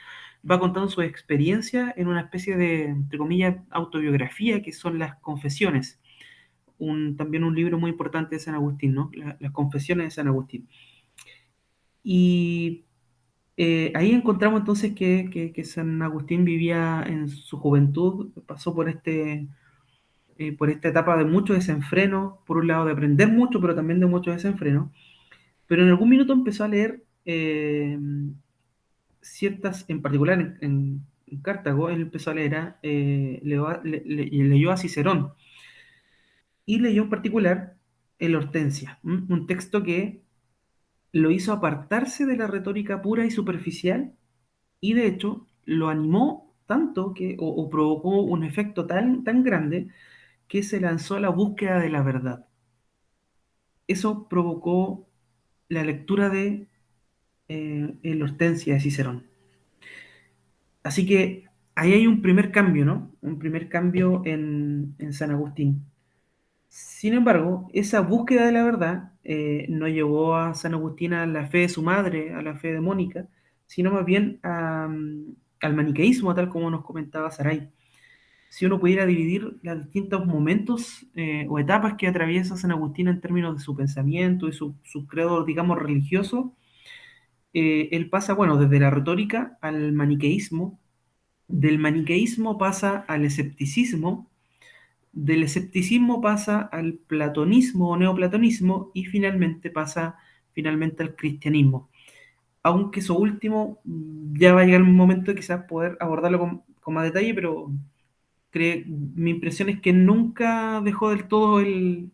va contando su experiencia en una especie de, entre comillas, autobiografía, que son las Confesiones, también un libro muy importante de San Agustín, ¿no? Las Confesiones de San Agustín. Y ahí encontramos entonces que San Agustín vivía en su juventud, pasó por esta etapa de mucho desenfreno, por un lado de aprender mucho, pero también de mucho desenfreno, pero en algún minuto empezó a leer ciertas, en particular en Cartago, él empezó a leer, leyó a Cicerón, y leyó en particular el Hortensia, un texto que lo hizo apartarse de la retórica pura y superficial, y de hecho lo animó tanto o provocó un efecto tan grande que se lanzó a la búsqueda de la verdad. Eso provocó la lectura de el Hortensia de Cicerón. Así que ahí hay un primer cambio, ¿no? Un primer cambio en San Agustín. Sin embargo, esa búsqueda de la verdad no llevó a San Agustín a la fe de su madre, a la fe de Mónica, sino más bien al maniqueísmo, tal como nos comentaba Saray. Si uno pudiera dividir los distintos momentos o etapas que atraviesa San Agustín en términos de su pensamiento y su credo, digamos, religioso, él pasa, bueno, desde la retórica al maniqueísmo, del maniqueísmo pasa al escepticismo, del escepticismo pasa al platonismo o neoplatonismo y finalmente pasa al cristianismo. aunque eso último ya va a llegar un momento de quizás poder abordarlo con más detalle, pero mi impresión es que nunca dejó del todo el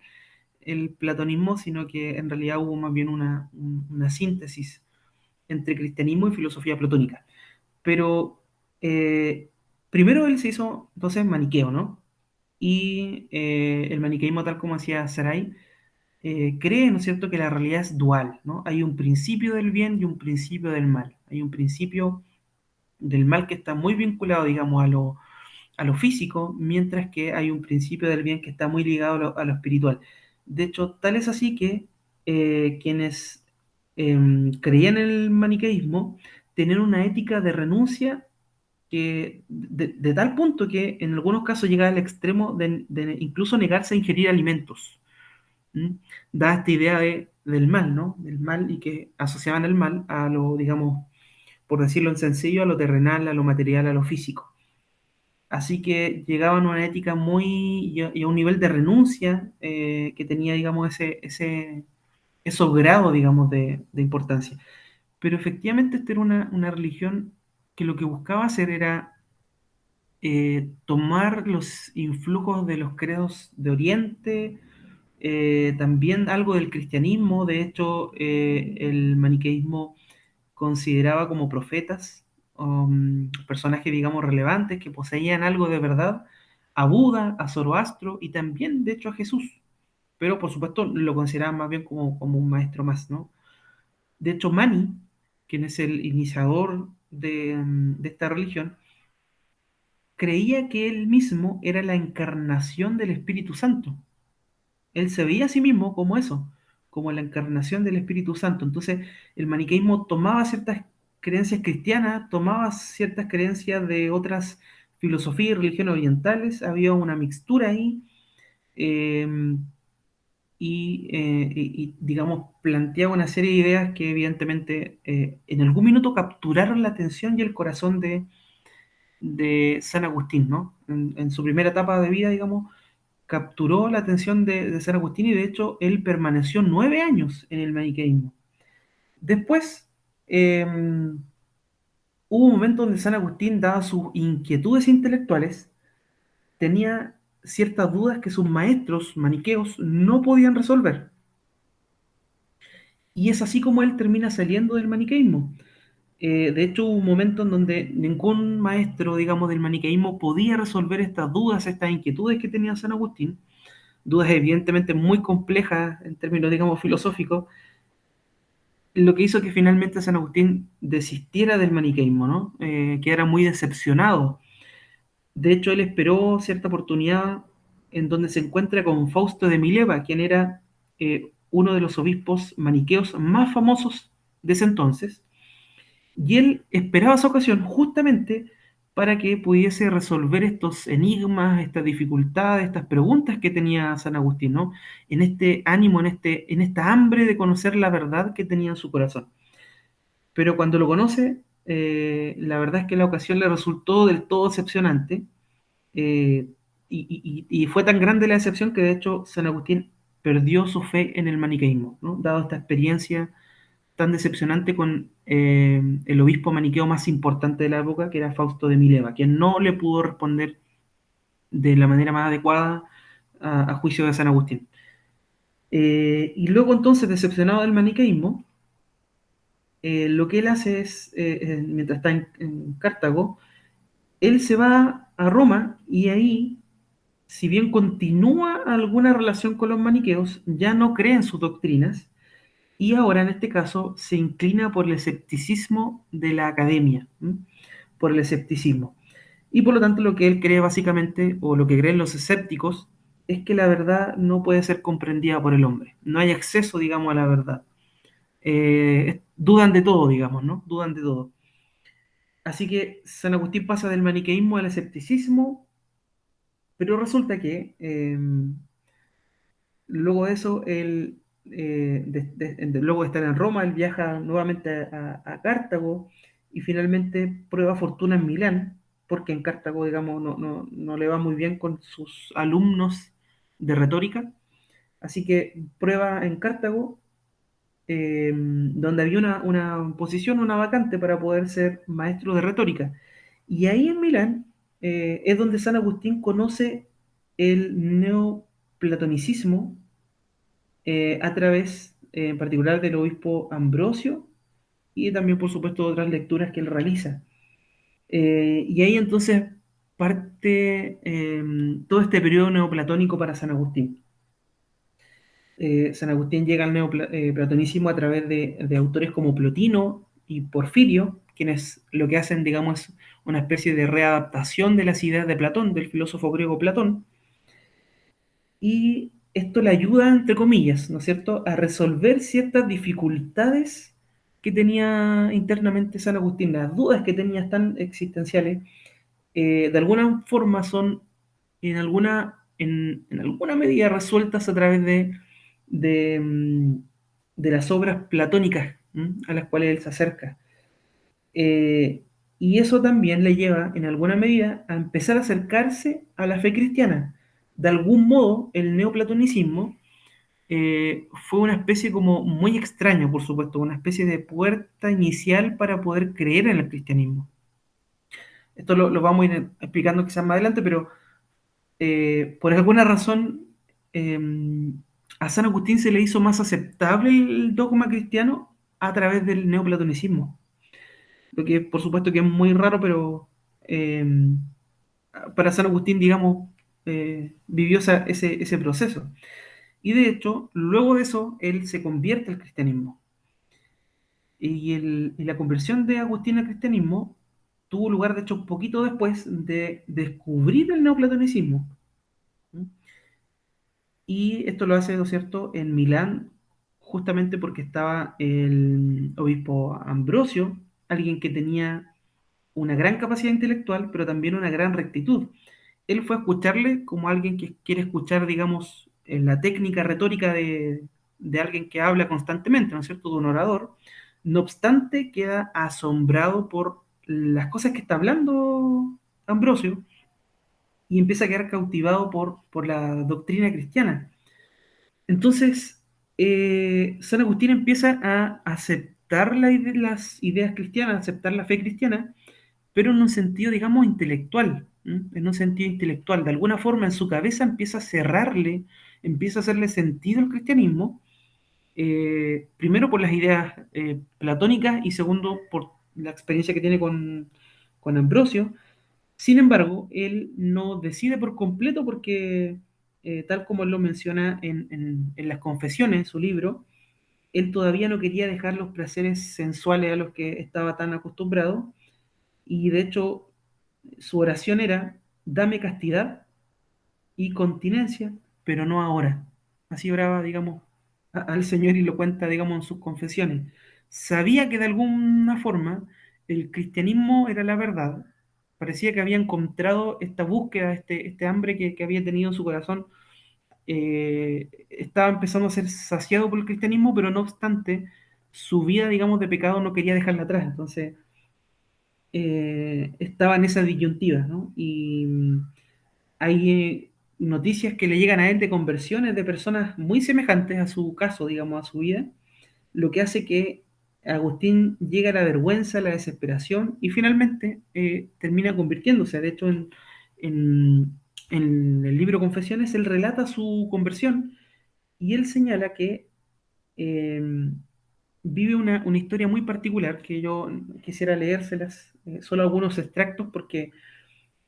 platonismo, sino que en realidad hubo más bien una síntesis entre cristianismo y filosofía platónica. Pero primero él se hizo entonces maniqueo, ¿no? Y el maniqueísmo, tal como decía Sarai, cree, ¿no es cierto?, que la realidad es dual, ¿no? Hay un principio del bien y un principio del mal. Hay un principio del mal que está muy vinculado, digamos, a lo físico, mientras que hay un principio del bien que está muy ligado a lo espiritual. De hecho, tal es así que quienes creían en el maniqueísmo tenían una ética de renuncia que de tal punto que en algunos casos llegaba al extremo de incluso negarse a ingerir alimentos. ¿Mm? Da esta idea del mal, ¿no? Del mal, y que asociaban el mal a lo, digamos, por decirlo en sencillo, a lo terrenal, a lo material, a lo físico. Así que llegaban a una ética muy y a un nivel de renuncia que tenía, digamos, esos grados, digamos, de importancia. Pero efectivamente esta era una religión que lo que buscaba hacer era tomar los influjos de los credos de Oriente, también algo del cristianismo. De hecho, el maniqueísmo consideraba como profetas, personajes, digamos, relevantes que poseían algo de verdad, a Buda, a Zoroastro y también, de hecho, a Jesús. Pero, por supuesto, lo consideraban más bien como un maestro más, ¿no? De hecho, Mani, quien es el iniciador de esta religión, creía que él mismo era la encarnación del Espíritu Santo. Él se veía a sí mismo como eso, como la encarnación del Espíritu Santo. Entonces, el maniqueísmo tomaba ciertas creencias cristianas, tomaba ciertas creencias de otras filosofías y religiones orientales, había una mixtura ahí, eh, digamos, planteaba una serie de ideas que evidentemente en algún minuto capturaron la atención y el corazón de San Agustín, ¿no? En su primera etapa de vida, digamos, capturó la atención de San Agustín, y de hecho él permaneció 9 años en el maniqueísmo. Después hubo un momento donde San Agustín, dadas sus inquietudes intelectuales, tenía ciertas dudas que sus maestros maniqueos no podían resolver. Y es así como él termina saliendo del maniqueísmo. De hecho, hubo un momento en donde ningún maestro, digamos, del maniqueísmo podía resolver estas dudas, estas inquietudes que tenía San Agustín, dudas evidentemente muy complejas en términos, digamos, filosóficos, lo que hizo que finalmente San Agustín desistiera del maniqueísmo, ¿no? Que era muy decepcionado. De hecho, él esperó cierta oportunidad en donde se encuentra con Fausto de Mileva, quien era uno de los obispos maniqueos más famosos de ese entonces, y él esperaba esa ocasión justamente para que pudiese resolver estos enigmas, estas dificultades, estas preguntas que tenía San Agustín, ¿no? En este ánimo, en esta hambre de conocer la verdad que tenía en su corazón. Pero cuando lo conoce, la verdad es que la ocasión le resultó del todo decepcionante, eh, y fue tan grande la decepción que de hecho San Agustín perdió su fe en el maniqueísmo, ¿no? Dado esta experiencia tan decepcionante con el obispo maniqueo más importante de la época, que era Fausto de Mileva, quien no le pudo responder de la manera más adecuada a juicio de San Agustín. Y luego entonces, decepcionado del maniqueísmo, lo que él hace es, mientras está en Cartago, él se va a Roma, y ahí, si bien continúa alguna relación con los maniqueos, ya no cree en sus doctrinas, y ahora en este caso se inclina por el escepticismo de la academia, ¿m? Por el escepticismo. Y por lo tanto lo que él cree básicamente, o lo que creen los escépticos, es que la verdad no puede ser comprendida por el hombre. No hay acceso, digamos, a la verdad. Dudan de todo, digamos, ¿no? Dudan de todo. Así que San Agustín pasa del maniqueísmo al escepticismo, pero resulta que luego de eso, él, luego de estar en Roma, él viaja nuevamente a Cartago, y finalmente prueba fortuna en Milán, porque en Cartago, digamos, no le va muy bien con sus alumnos de retórica. Así que prueba en Cartago, donde había una posición, una vacante para poder ser maestro de retórica. Y ahí en Milán es donde San Agustín conoce el neoplatonicismo a través, en particular, del obispo Ambrosio y también, por supuesto, otras lecturas que él realiza. Y ahí entonces parte todo este periodo neoplatónico para San Agustín. San Agustín llega al neoplatonismo a través de autores como Plotino y Porfirio, quienes lo que hacen, digamos, es una especie de readaptación de las ideas de Platón, del filósofo griego Platón, y esto le ayuda, entre comillas, ¿no es cierto?, a resolver ciertas dificultades que tenía internamente San Agustín, las dudas que tenía tan existenciales, de alguna forma son en alguna medida resueltas a través de, mm, de las obras platónicas, a las cuales él se acerca. Eh, y eso también le lleva, en alguna medida, a empezar a acercarse a la fe cristiana. De algún modo, el neoplatonicismo fue una especie como muy extraña, por supuesto, una especie de puerta inicial para poder creer en el cristianismo. Esto lo vamos a ir explicando quizás más adelante, pero por alguna razón eh, a San Agustín se le hizo más aceptable el dogma cristiano a través del neoplatonicismo. Lo que por supuesto que es muy raro, pero eh, para San Agustín, digamos, vivió ese proceso. Y de hecho, luego de eso, él se convierte al cristianismo. Y la conversión de Agustín al cristianismo tuvo lugar, de hecho, un poquito después de descubrir el neoplatonicismo. Y esto lo hace, ¿no es cierto?, en Milán, justamente porque estaba el obispo Ambrosio, alguien que tenía una gran capacidad intelectual, pero también una gran rectitud. Él fue a escucharle como alguien que quiere escuchar, digamos, en la técnica retórica de alguien que habla constantemente, ¿no es cierto?, de un orador. No obstante, queda asombrado por las cosas que está hablando Ambrosio y empieza a quedar cautivado por la doctrina cristiana. Entonces, San Agustín empieza a aceptar las ideas cristianas, a aceptar la fe cristiana, pero en un sentido, digamos, intelectual, en un sentido intelectual. De alguna forma, en su cabeza empieza a cerrarle, empieza a hacerle sentido al cristianismo, primero por las ideas platónicas y segundo por la experiencia que tiene con Ambrosio. Sin embargo, él no decide por completo porque, tal como él lo menciona en las confesiones, en su libro, él todavía no quería dejar los placeres sensuales a los que estaba tan acostumbrado, y de hecho su oración era, dame castidad y continencia, pero no ahora. Así oraba, digamos, al Señor y lo cuenta, digamos, en sus confesiones. Sabía que de alguna forma el cristianismo era la verdad. Parecía que había encontrado esta búsqueda, este hambre que había tenido en su corazón. Estaba empezando a ser saciado por el cristianismo, pero no obstante, su vida, digamos, de pecado no quería dejarla atrás. Entonces, estaba en esa disyuntiva, ¿no? Y hay noticias que le llegan a él de conversiones de personas muy semejantes a su caso, digamos, a su vida, lo que hace que Agustín llegue a la vergüenza, a la desesperación y finalmente termina convirtiéndose. De hecho, en- en el libro Confesiones, él relata su conversión y él señala que eh, vive una historia muy particular que yo quisiera leérselas, solo algunos extractos porque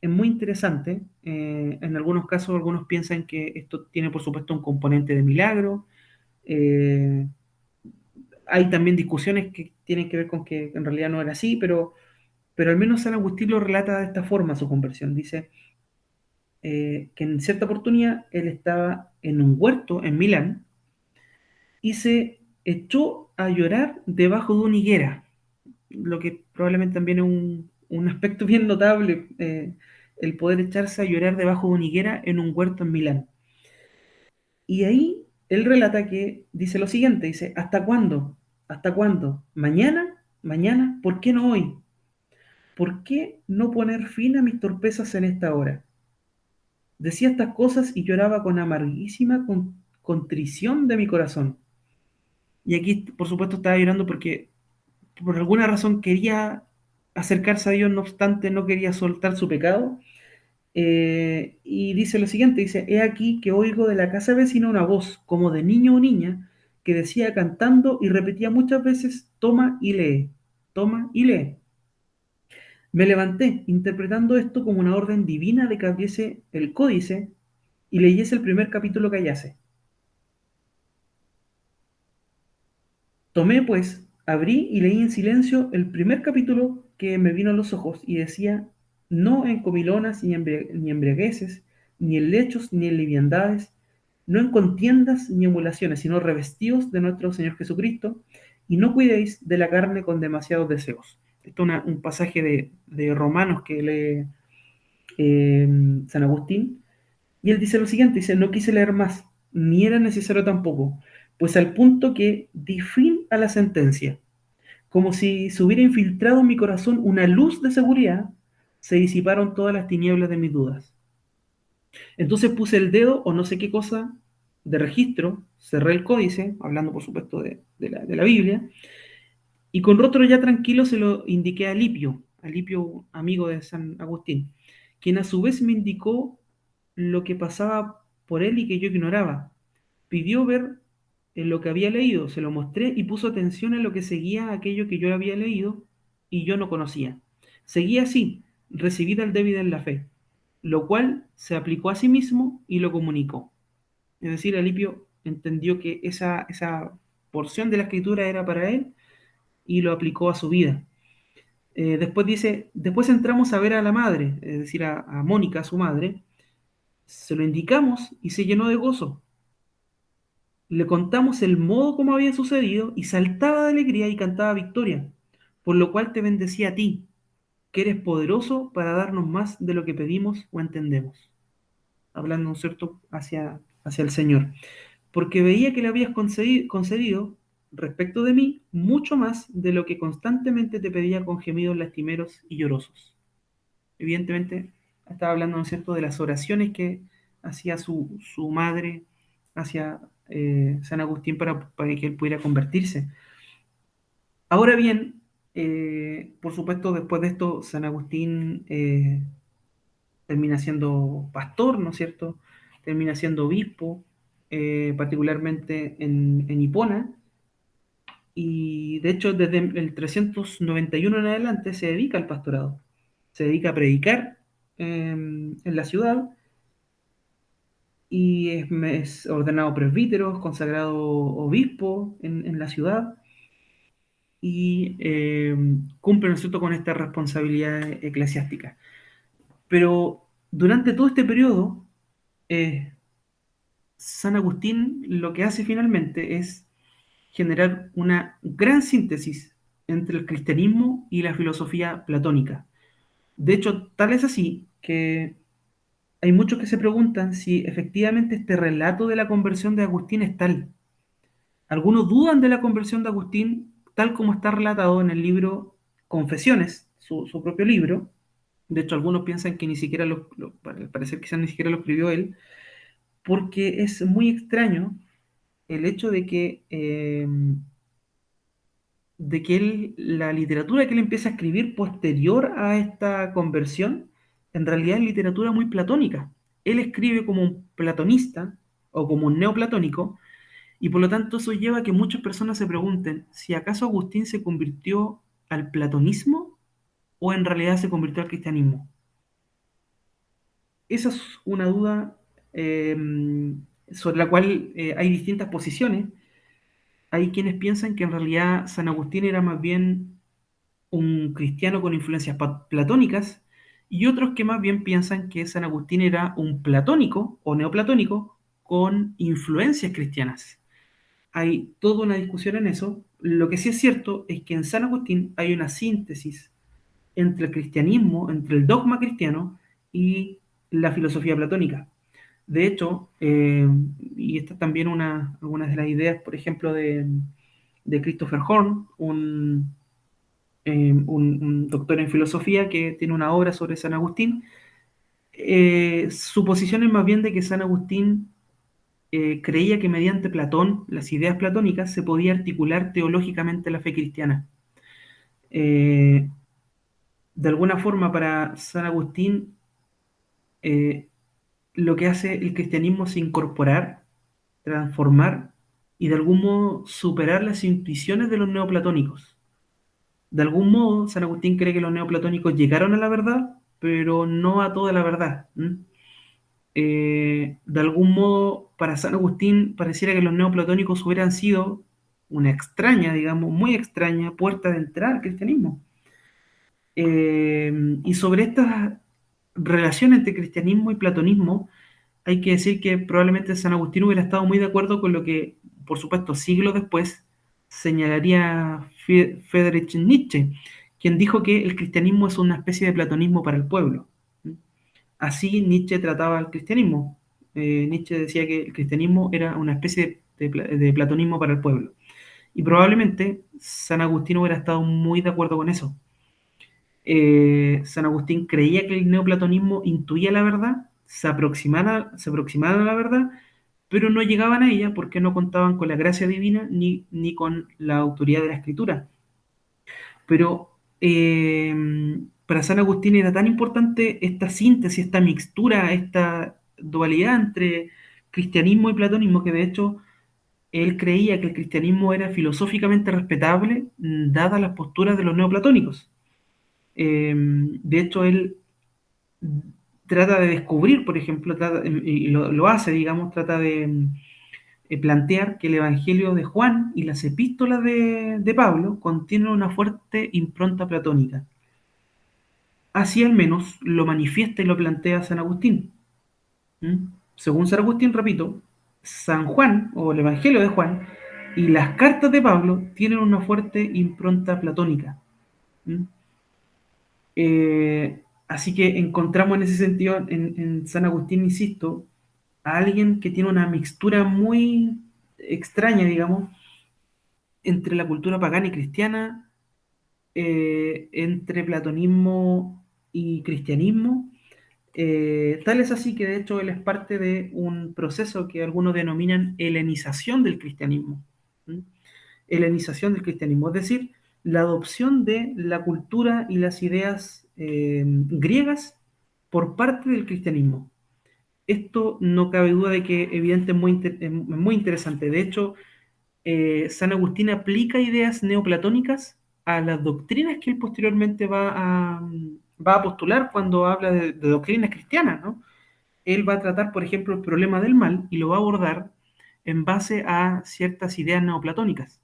es muy interesante. En algunos casos, algunos piensan que esto tiene, por supuesto, un componente de milagro. Eh, Hay también discusiones que tienen que ver con que en realidad no era así, pero al menos San Agustín lo relata de esta forma su conversión. Dice que en cierta oportunidad él estaba en un huerto en Milán y se echó a llorar debajo de una higuera, lo que probablemente también es un aspecto bien notable, el poder echarse a llorar debajo de una higuera en un huerto en Milán. Y ahí él relata que dice lo siguiente, dice, ¿hasta cuándo? ¿Hasta cuándo? ¿Mañana? ¿Mañana? ¿Por qué no hoy? ¿Por qué no poner fin a mis torpezas en esta hora? Decía estas cosas y lloraba con amarguísima contrición de mi corazón. Y aquí, por supuesto, estaba llorando porque por alguna razón quería acercarse a Dios, no obstante, no quería soltar su pecado. Y dice lo siguiente, dice, he aquí que oigo de la casa vecina una voz, como de niño o niña, que decía cantando y repetía muchas veces, toma y lee, toma y lee. Me levanté, interpretando esto como una orden divina de que abriese el códice y leyese el primer capítulo que hallase. Tomé, pues, abrí y leí en silencio el primer capítulo que me vino a los ojos y decía, no en comilonas ni embriagueces, ni en lechos ni en liviandades, no en contiendas ni emulaciones, sino revestidos de nuestro Señor Jesucristo, y no cuidéis de la carne con demasiados deseos. Esto es un pasaje de Romanos que lee San Agustín, y él dice lo siguiente, dice, no quise leer más, ni era necesario tampoco, pues al punto que di fin a la sentencia, como si se hubiera infiltrado en mi corazón una luz de seguridad, se disiparon todas las tinieblas de mis dudas. Entonces puse el dedo o no sé qué cosa de registro, cerré el códice, hablando por supuesto de la Biblia, y con rostro ya tranquilo se lo indiqué a Alipio, amigo de San Agustín, quien a su vez me indicó lo que pasaba por él y que yo ignoraba. Pidió ver lo que había leído, se lo mostré y puso atención en lo que seguía aquello que yo había leído y yo no conocía. Seguía así, recibida el débil en la fe, lo cual se aplicó a sí mismo y lo comunicó. Es decir, Alipio entendió que esa porción de la escritura era para él y lo aplicó a su vida. Después dice, después entramos a ver a la madre, es decir, a Mónica, su madre, se lo indicamos y se llenó de gozo. Le contamos el modo como había sucedido y saltaba de alegría y cantaba victoria, por lo cual te bendecía a ti, que eres poderoso para darnos más de lo que pedimos o entendemos. Hablando, ¿no es cierto?, hacia el Señor. Porque veía que le habías concedido, respecto de mí, mucho más de lo que constantemente te pedía con gemidos lastimeros y llorosos. Evidentemente, estaba hablando, ¿no es cierto?, de las oraciones que hacía su madre hacia San Agustín para que él pudiera convertirse. Ahora bien, por supuesto, después de esto, San Agustín termina siendo pastor, ¿no es cierto? Termina siendo obispo, particularmente en Hipona, y de hecho desde el 391 en adelante se dedica al pastorado, se dedica a predicar en la ciudad y es ordenado presbítero, consagrado obispo en la ciudad y cumple, ¿no es cierto?, con esta responsabilidad eclesiástica. Pero durante todo este periodo, eh, San Agustín lo que hace finalmente es generar una gran síntesis entre el cristianismo y la filosofía platónica. De hecho, tal es así que hay muchos que se preguntan si efectivamente este relato de la conversión de Agustín es tal. Algunos dudan de la conversión de Agustín tal como está relatado en el libro Confesiones, su propio libro. De hecho, algunos piensan que ni siquiera al parecer quizás ni siquiera lo escribió él, porque es muy extraño el hecho de que la literatura que él empieza a escribir posterior a esta conversión, en realidad es literatura muy platónica. Él escribe como un platonista o como un neoplatónico, y por lo tanto eso lleva a que muchas personas se pregunten si acaso Agustín se convirtió al platonismo o en realidad se convirtió al cristianismo. Esa es una duda sobre la cual hay distintas posiciones. Hay quienes piensan que en realidad San Agustín era más bien un cristiano con influencias platónicas y otros que más bien piensan que San Agustín era un platónico o neoplatónico con influencias cristianas. Hay toda una discusión en eso. Lo que sí es cierto es que en San Agustín hay una síntesis entre el cristianismo, entre el dogma cristiano y la filosofía platónica. De hecho, y esta es también algunas de las ideas, por ejemplo, de Christopher Horn, un doctor en filosofía que tiene una obra sobre San Agustín. Su posición es más bien de que San Agustín creía que mediante Platón, las ideas platónicas, se podía articular teológicamente la fe cristiana. Eh, de alguna forma, para San Agustín, eh, lo que hace el cristianismo es incorporar, transformar y de algún modo superar las intuiciones de los neoplatónicos. De algún modo, San Agustín cree que los neoplatónicos llegaron a la verdad, pero no a toda la verdad. De algún modo, para San Agustín, pareciera que los neoplatónicos hubieran sido una extraña, digamos, muy extraña puerta de entrada al cristianismo. Y sobre esta relación entre cristianismo y platonismo, hay que decir que probablemente San Agustín hubiera estado muy de acuerdo con lo que, por supuesto, siglos después señalaría Friedrich Nietzsche, quien dijo que el cristianismo es una especie de platonismo para el pueblo. Así Nietzsche trataba al cristianismo. Nietzsche decía que el cristianismo era una especie de platonismo para el pueblo. Y probablemente San Agustín hubiera estado muy de acuerdo con eso. San Agustín creía que el neoplatonismo intuía la verdad, se aproximaban a la verdad, pero no llegaban a ella porque no contaban con la gracia divina ni con la autoridad de la escritura. Pero para San Agustín era tan importante esta síntesis, esta mixtura, esta dualidad entre cristianismo y platonismo, que de hecho él creía que el cristianismo era filosóficamente respetable, dadas las posturas de los neoplatónicos. De hecho, él trata de descubrir, por ejemplo, y lo hace, digamos, trata de plantear que el Evangelio de Juan y las epístolas de Pablo contienen una fuerte impronta platónica. Así al menos lo manifiesta y lo plantea San Agustín. Según San Agustín, repito, San Juan o el Evangelio de Juan y las cartas de Pablo tienen una fuerte impronta platónica. Así que encontramos en ese sentido en San Agustín, insisto, a alguien que tiene una mixtura muy extraña, digamos, entre la cultura pagana y cristiana, entre platonismo y cristianismo. Tal es así que de hecho él es parte de un proceso que algunos denominan helenización del cristianismo. Helenización del cristianismo, es decir, la adopción de la cultura y las ideas griegas por parte del cristianismo. Esto no cabe duda de que evidentemente es muy interesante. De hecho, San Agustín aplica ideas neoplatónicas a las doctrinas que él posteriormente va a postular cuando habla de doctrinas cristianas, ¿no? Él va a tratar, por ejemplo, el problema del mal y lo va a abordar en base a ciertas ideas neoplatónicas.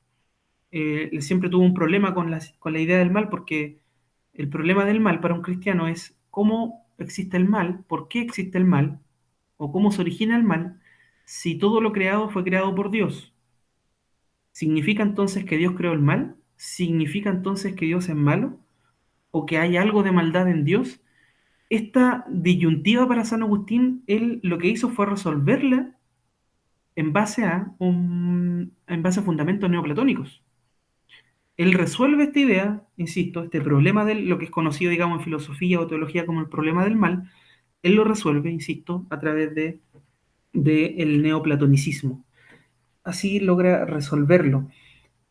Él siempre tuvo un problema con la idea del mal porque el problema del mal para un cristiano es cómo existe el mal, por qué existe el mal, o cómo se origina el mal, si todo lo creado fue creado por Dios. ¿Significa entonces que Dios creó el mal? ¿Significa entonces que Dios es malo? ¿O que hay algo de maldad en Dios? Esta disyuntiva para San Agustín, él lo que hizo fue resolverla en base a fundamentos neoplatónicos. Él resuelve esta idea, insisto, este problema de lo que es conocido, digamos, en filosofía o teología como el problema del mal, él lo resuelve, insisto, a través del neoplatonicismo. Así logra resolverlo.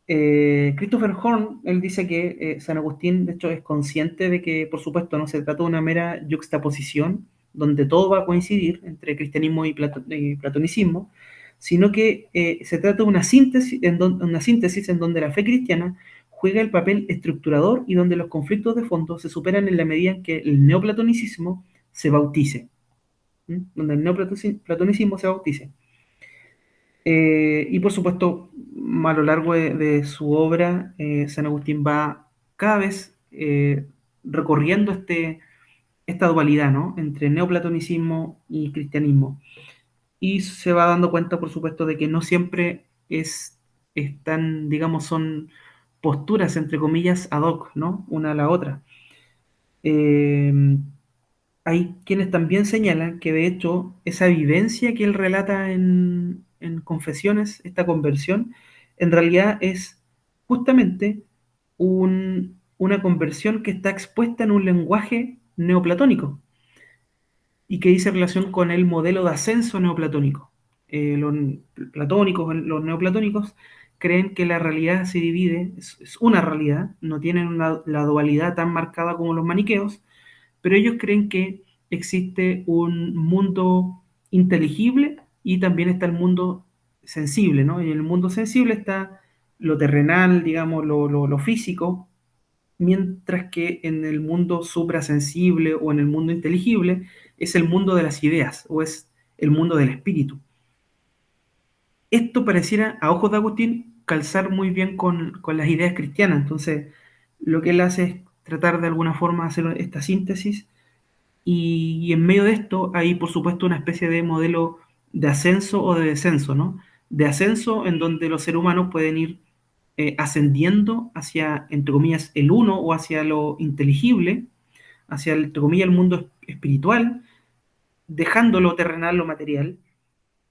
Christopher Horn, él dice que San Agustín, de hecho, es consciente de que, por supuesto, no se trata de una mera yuxtaposición donde todo va a coincidir entre cristianismo y platonicismo, sino que se trata de una síntesis en donde la fe cristiana juega el papel estructurador y donde los conflictos de fondo se superan en la medida en que el neoplatonicismo se bautice. Donde el neoplatonicismo se bautice. Y por supuesto, a lo largo de su obra, San Agustín va cada vez recorriendo esta dualidad, ¿no?, entre neoplatonicismo y cristianismo. Y se va dando cuenta, por supuesto, de que no siempre están, digamos, son posturas, entre comillas, ad hoc, ¿no?, una a la otra. Hay quienes también señalan que, de hecho, esa vivencia que él relata en Confesiones, esta conversión, en realidad es justamente una conversión que está expuesta en un lenguaje neoplatónico y que dice relación con el modelo de ascenso neoplatónico. los platónicos, los neoplatónicos, creen que la realidad se divide, es una realidad, no tienen la dualidad tan marcada como los maniqueos, pero ellos creen que existe un mundo inteligible y también está el mundo sensible, ¿no? Y en el mundo sensible está lo terrenal, digamos, lo físico, mientras que en el mundo suprasensible o en el mundo inteligible es el mundo de las ideas o es el mundo del espíritu. Esto pareciera, a ojos de Agustín, calzar muy bien con las ideas cristianas. Entonces, lo que él hace es tratar de alguna forma hacer esta síntesis y en medio de esto hay, por supuesto, una especie de modelo de ascenso o de descenso, ¿no? De ascenso en donde los seres humanos pueden ir ascendiendo hacia, entre comillas, el uno o hacia lo inteligible, hacia, entre comillas, el mundo espiritual, dejando lo terrenal, lo material,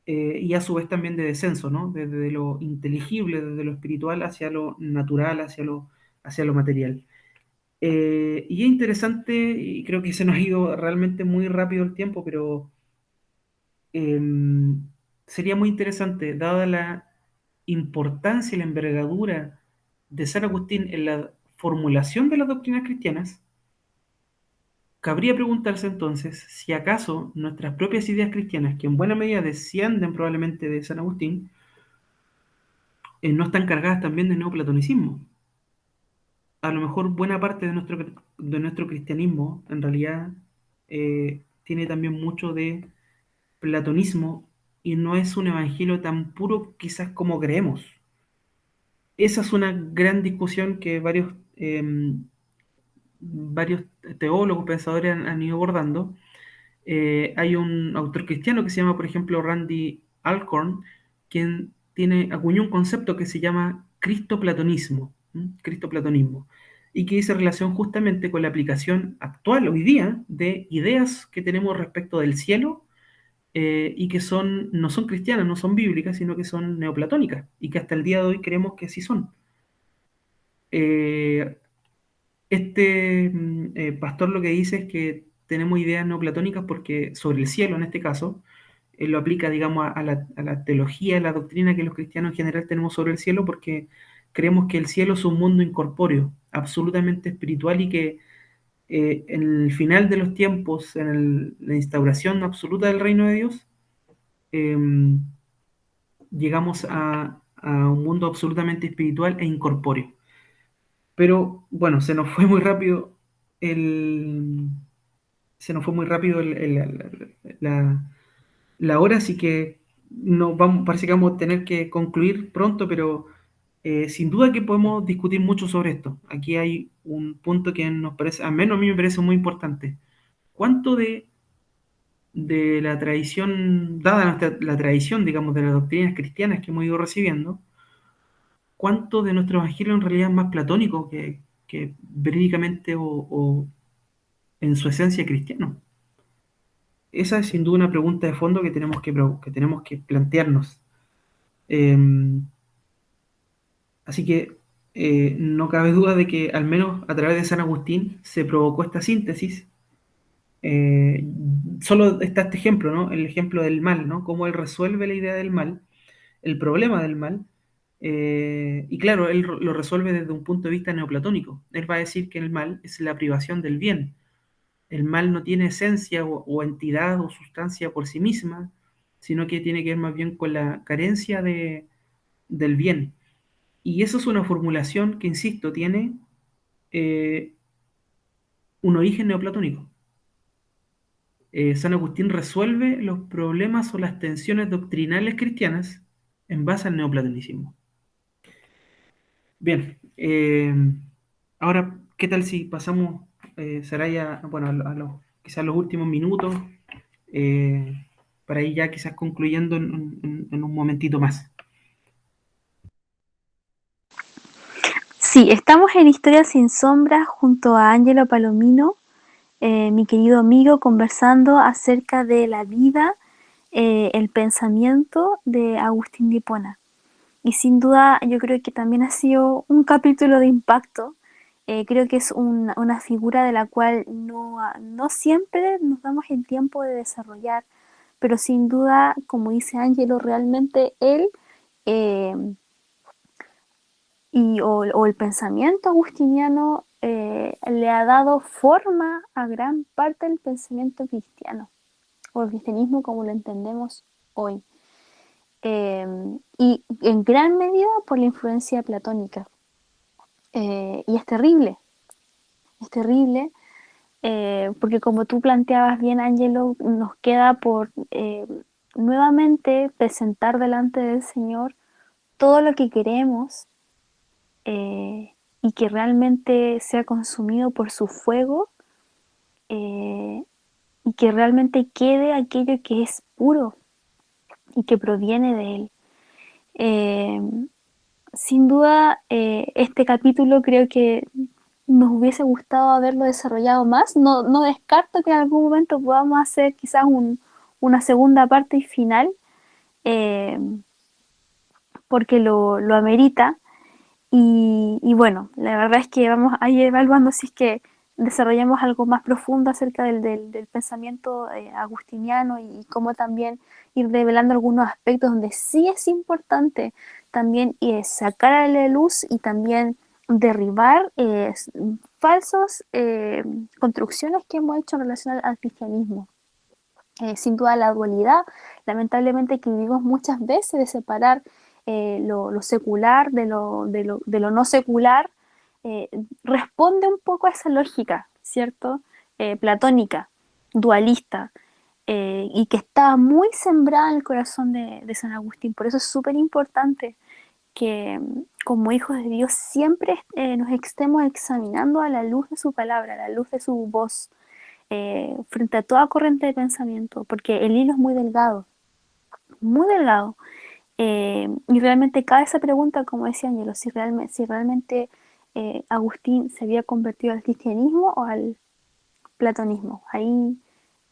y a su vez también de descenso, ¿no? Desde lo inteligible, desde lo espiritual hacia lo natural, hacia lo material. Y es interesante, y creo que se nos ha ido realmente muy rápido el tiempo, pero eh, sería muy interesante, dada la importancia y la envergadura de San Agustín en la formulación de las doctrinas cristianas, cabría preguntarse entonces si acaso nuestras propias ideas cristianas, que en buena medida descienden probablemente de San Agustín, no están cargadas también de neoplatonicismo. A lo mejor buena parte de nuestro cristianismo en realidad tiene también mucho de platonismo y no es un evangelio tan puro quizás como creemos. Esa es una gran discusión que varios teólogos, pensadores han ido abordando. Hay un autor cristiano que se llama, por ejemplo, Randy Alcorn, quien acuñó un concepto que se llama cristoplatonismo, cristoplatonismo, y que dice relación justamente con la aplicación actual, hoy día, de ideas que tenemos respecto del cielo y que no son cristianas, no son bíblicas, sino que son neoplatónicas, y que hasta el día de hoy creemos que sí son. Eh, pastor lo que dice es que tenemos ideas neoplatónicas porque sobre el cielo, en este caso, él lo aplica, digamos, a la teología, a la doctrina que los cristianos en general tenemos sobre el cielo, porque creemos que el cielo es un mundo incorpóreo, absolutamente espiritual, y que en el final de los tiempos, la instauración absoluta del reino de Dios, eh, llegamos a un mundo absolutamente espiritual e incorpóreo. Pero bueno, el, se nos fue muy rápido la hora, así que parece que vamos a tener que concluir pronto, pero sin duda que podemos discutir mucho sobre esto. Aquí hay un punto que nos parece, al menos a mí me parece muy importante. ¿Cuánto de la tradición, dada la tradición, digamos, de las doctrinas cristianas que hemos ido recibiendo, cuánto de nuestro evangelio en realidad es más platónico que verídicamente o en su esencia cristiano? Esa es sin duda una pregunta de fondo que tenemos que plantearnos. Eh, Así que no cabe duda de que al menos a través de San Agustín se provocó esta síntesis. Eh, Solo está este ejemplo, ¿no? El ejemplo del mal, ¿no? Cómo él resuelve la idea del mal, el problema del mal. Y claro, él lo resuelve desde un punto de vista neoplatónico. Él va a decir que el mal es la privación del bien. El mal no tiene esencia o entidad o sustancia por sí misma, sino que tiene que ver más bien con la carencia del bien. Y eso es una formulación que, insisto, tiene eh, un origen neoplatónico. San Agustín resuelve los problemas o las tensiones doctrinales cristianas en base al neoplatonicismo. Bien, ahora, ¿qué tal si pasamos, Saraya, bueno, quizás los últimos minutos, eh, para ir ya quizás concluyendo en un momentito más? Sí, estamos en Historia sin Sombras junto a Ángelo Palomino, mi querido amigo, conversando acerca de la vida, el pensamiento de Agustín de Hipona. Y sin duda yo creo que también ha sido un capítulo de impacto. Creo que es una figura de la cual no siempre nos damos el tiempo de desarrollar, pero sin duda, como dice Angelo, realmente él eh, o el pensamiento agustiniano le ha dado forma a gran parte del pensamiento cristiano, o el cristianismo como lo entendemos hoy. Y en gran medida por la influencia platónica. Y es terrible, porque como tú planteabas bien, Angelo, nos queda por nuevamente presentar delante del Señor todo lo que queremos, y que realmente sea consumido por su fuego, eh, y que realmente quede aquello que es puro y que proviene de Él. Eh, Sin duda, este capítulo creo que nos hubiese gustado haberlo desarrollado más. No descarto que en algún momento podamos hacer quizás una segunda parte y final, eh, porque lo amerita. Y bueno, la verdad es que vamos a ir evaluando si es que desarrollamos algo más profundo acerca del pensamiento agustiniano, y cómo también ir revelando algunos aspectos donde sí es importante también sacar a la luz y también derribar falsos construcciones que hemos hecho en relación al cristianismo. Sin duda la dualidad, lamentablemente, que vivimos muchas veces de separar lo secular de lo no secular, eh, responde un poco a esa lógica, ¿cierto? Platónica, dualista, y que está muy sembrada en el corazón de San Agustín. Por eso es súper importante que como hijos de Dios siempre nos estemos examinando a la luz de su palabra, a la luz de su voz, frente a toda corriente de pensamiento, porque el hilo es muy delgado, y realmente cabe esa pregunta, como decía Angelo, si realmente Agustín se había convertido al cristianismo o al platonismo. Ahí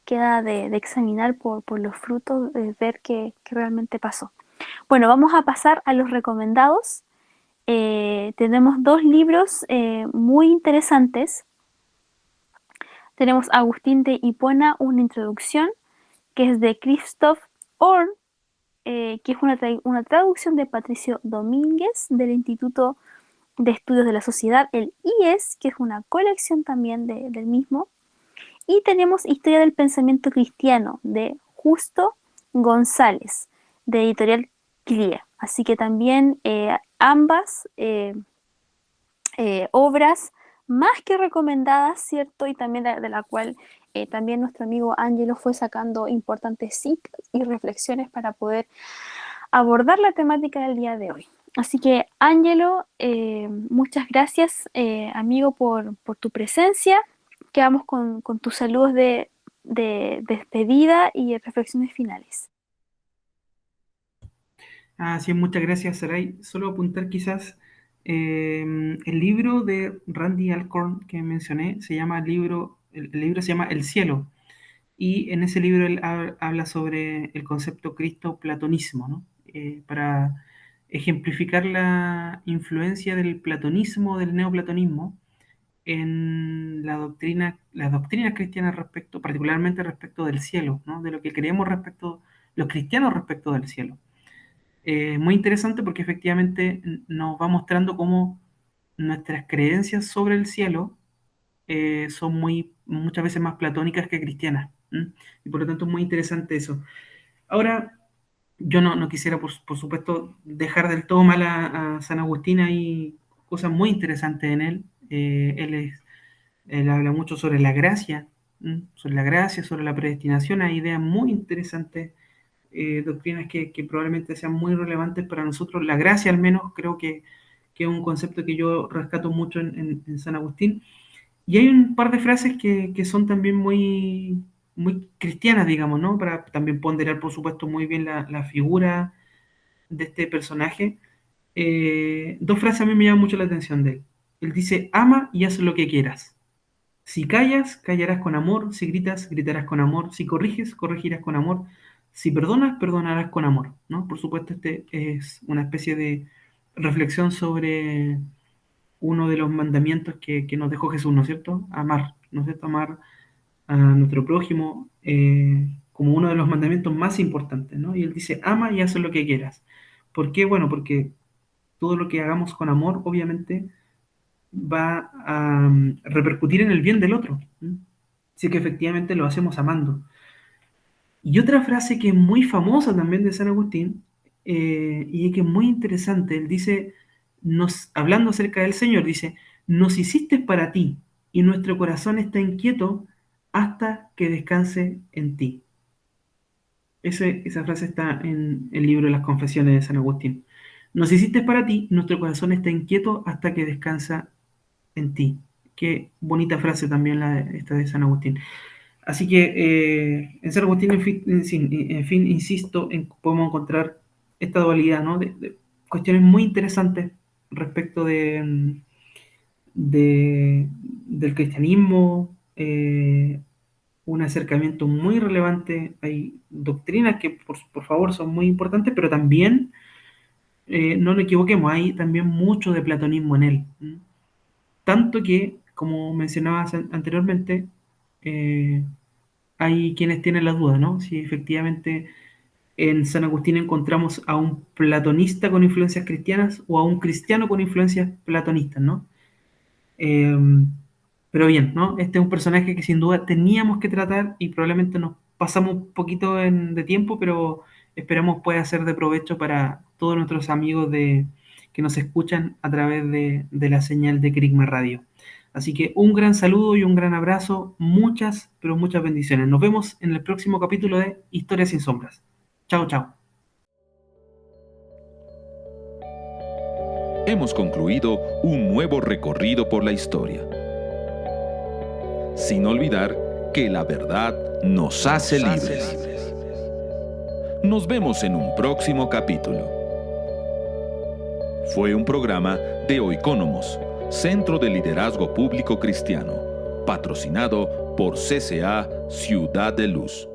queda de examinar por los frutos, de ver qué realmente pasó. Bueno, vamos a pasar a los recomendados. Tenemos dos libros muy interesantes. Tenemos Agustín de Hipona, una introducción, que es de Christoph Orn, que es una traducción de Patricio Domínguez del Instituto de Estudios de la Sociedad, el IES, que es una colección también del mismo. Y tenemos Historia del Pensamiento Cristiano de Justo González, de Editorial CLIA. Así que también ambas obras más que recomendadas, ¿cierto? Y también de la cual también nuestro amigo Angelo fue sacando importantes citas y reflexiones para poder abordar la temática del día de hoy. Así que, Angelo, muchas gracias, amigo, por tu presencia. Quedamos con tus saludos de despedida y reflexiones finales. Sí, muchas gracias, Saray. Solo apuntar quizás el libro de Randy Alcorn que mencioné, el libro se llama El cielo, y en ese libro él habla sobre el concepto Cristo-platonismo, ¿no? Para ejemplificar la influencia del platonismo, del neoplatonismo, en las doctrinas cristianas particularmente respecto del cielo, ¿no? De lo que creemos los cristianos respecto del cielo. Muy interesante porque efectivamente nos va mostrando cómo nuestras creencias sobre el cielo son muchas veces más platónicas que cristianas. ¿M? Y por lo tanto es muy interesante eso. Ahora, yo no quisiera, por supuesto, dejar del todo mal a San Agustín. Hay cosas muy interesantes en él. Él habla mucho sobre la gracia, sobre la gracia, sobre la predestinación. Hay ideas muy interesantes, doctrinas que probablemente sean muy relevantes para nosotros. La gracia, al menos, creo que es un concepto que yo rescato mucho en San Agustín. Y hay un par de frases que son también muy cristianas, digamos, ¿no? Para también ponderar, por supuesto, muy bien la figura de este personaje. Dos frases a mí me llaman mucho la atención de él. Él dice: ama y haz lo que quieras. Si callas, callarás con amor. Si gritas, gritarás con amor. Si corriges, corregirás con amor. Si perdonas, perdonarás con amor, ¿no? Por supuesto, este es una especie de reflexión sobre uno de los mandamientos que nos dejó Jesús, ¿no es cierto? Amar, ¿no es cierto? Amar a nuestro prójimo como uno de los mandamientos más importantes, ¿no? Y él dice, ama y haz lo que quieras. ¿Por qué? Bueno, porque todo lo que hagamos con amor, obviamente, va a repercutir en el bien del otro. Así que efectivamente lo hacemos amando. Y otra frase que es muy famosa también de San Agustín, y que es muy interesante, él dice, hablando acerca del Señor, dice, nos hiciste para ti, y nuestro corazón está inquieto hasta que descanse en ti. Esa frase está en el libro de las Confesiones de San Agustín. Nos hiciste para ti, nuestro corazón está inquieto hasta que descansa en ti. Qué bonita frase también esta de San Agustín. Así que en San Agustín, en fin, insisto, podemos encontrar esta dualidad, ¿no? de cuestiones muy interesantes respecto del cristianismo, un acercamiento muy relevante. Hay doctrinas que, por favor, son muy importantes, pero también, no nos equivoquemos, hay también mucho de platonismo en él. Tanto que, como mencionabas anteriormente, hay quienes tienen las dudas, ¿no? Si efectivamente en San Agustín encontramos a un platonista con influencias cristianas o a un cristiano con influencias platonistas, ¿no? Eh, pero bien, ¿no? Este es un personaje que sin duda teníamos que tratar y probablemente nos pasamos un poquito de tiempo, pero esperamos pueda ser de provecho para todos nuestros amigos que nos escuchan a través de la señal de Kerigma Radio. Así que un gran saludo y un gran abrazo, muchas, pero muchas bendiciones. Nos vemos en el próximo capítulo de Historias sin Sombras. Chao, chao. Hemos concluido un nuevo recorrido por la historia. Sin olvidar que la verdad nos hace libres. Nos vemos en un próximo capítulo. Fue un programa de Oikónomos, Centro de Liderazgo Público Cristiano, patrocinado por CCA Ciudad de Luz.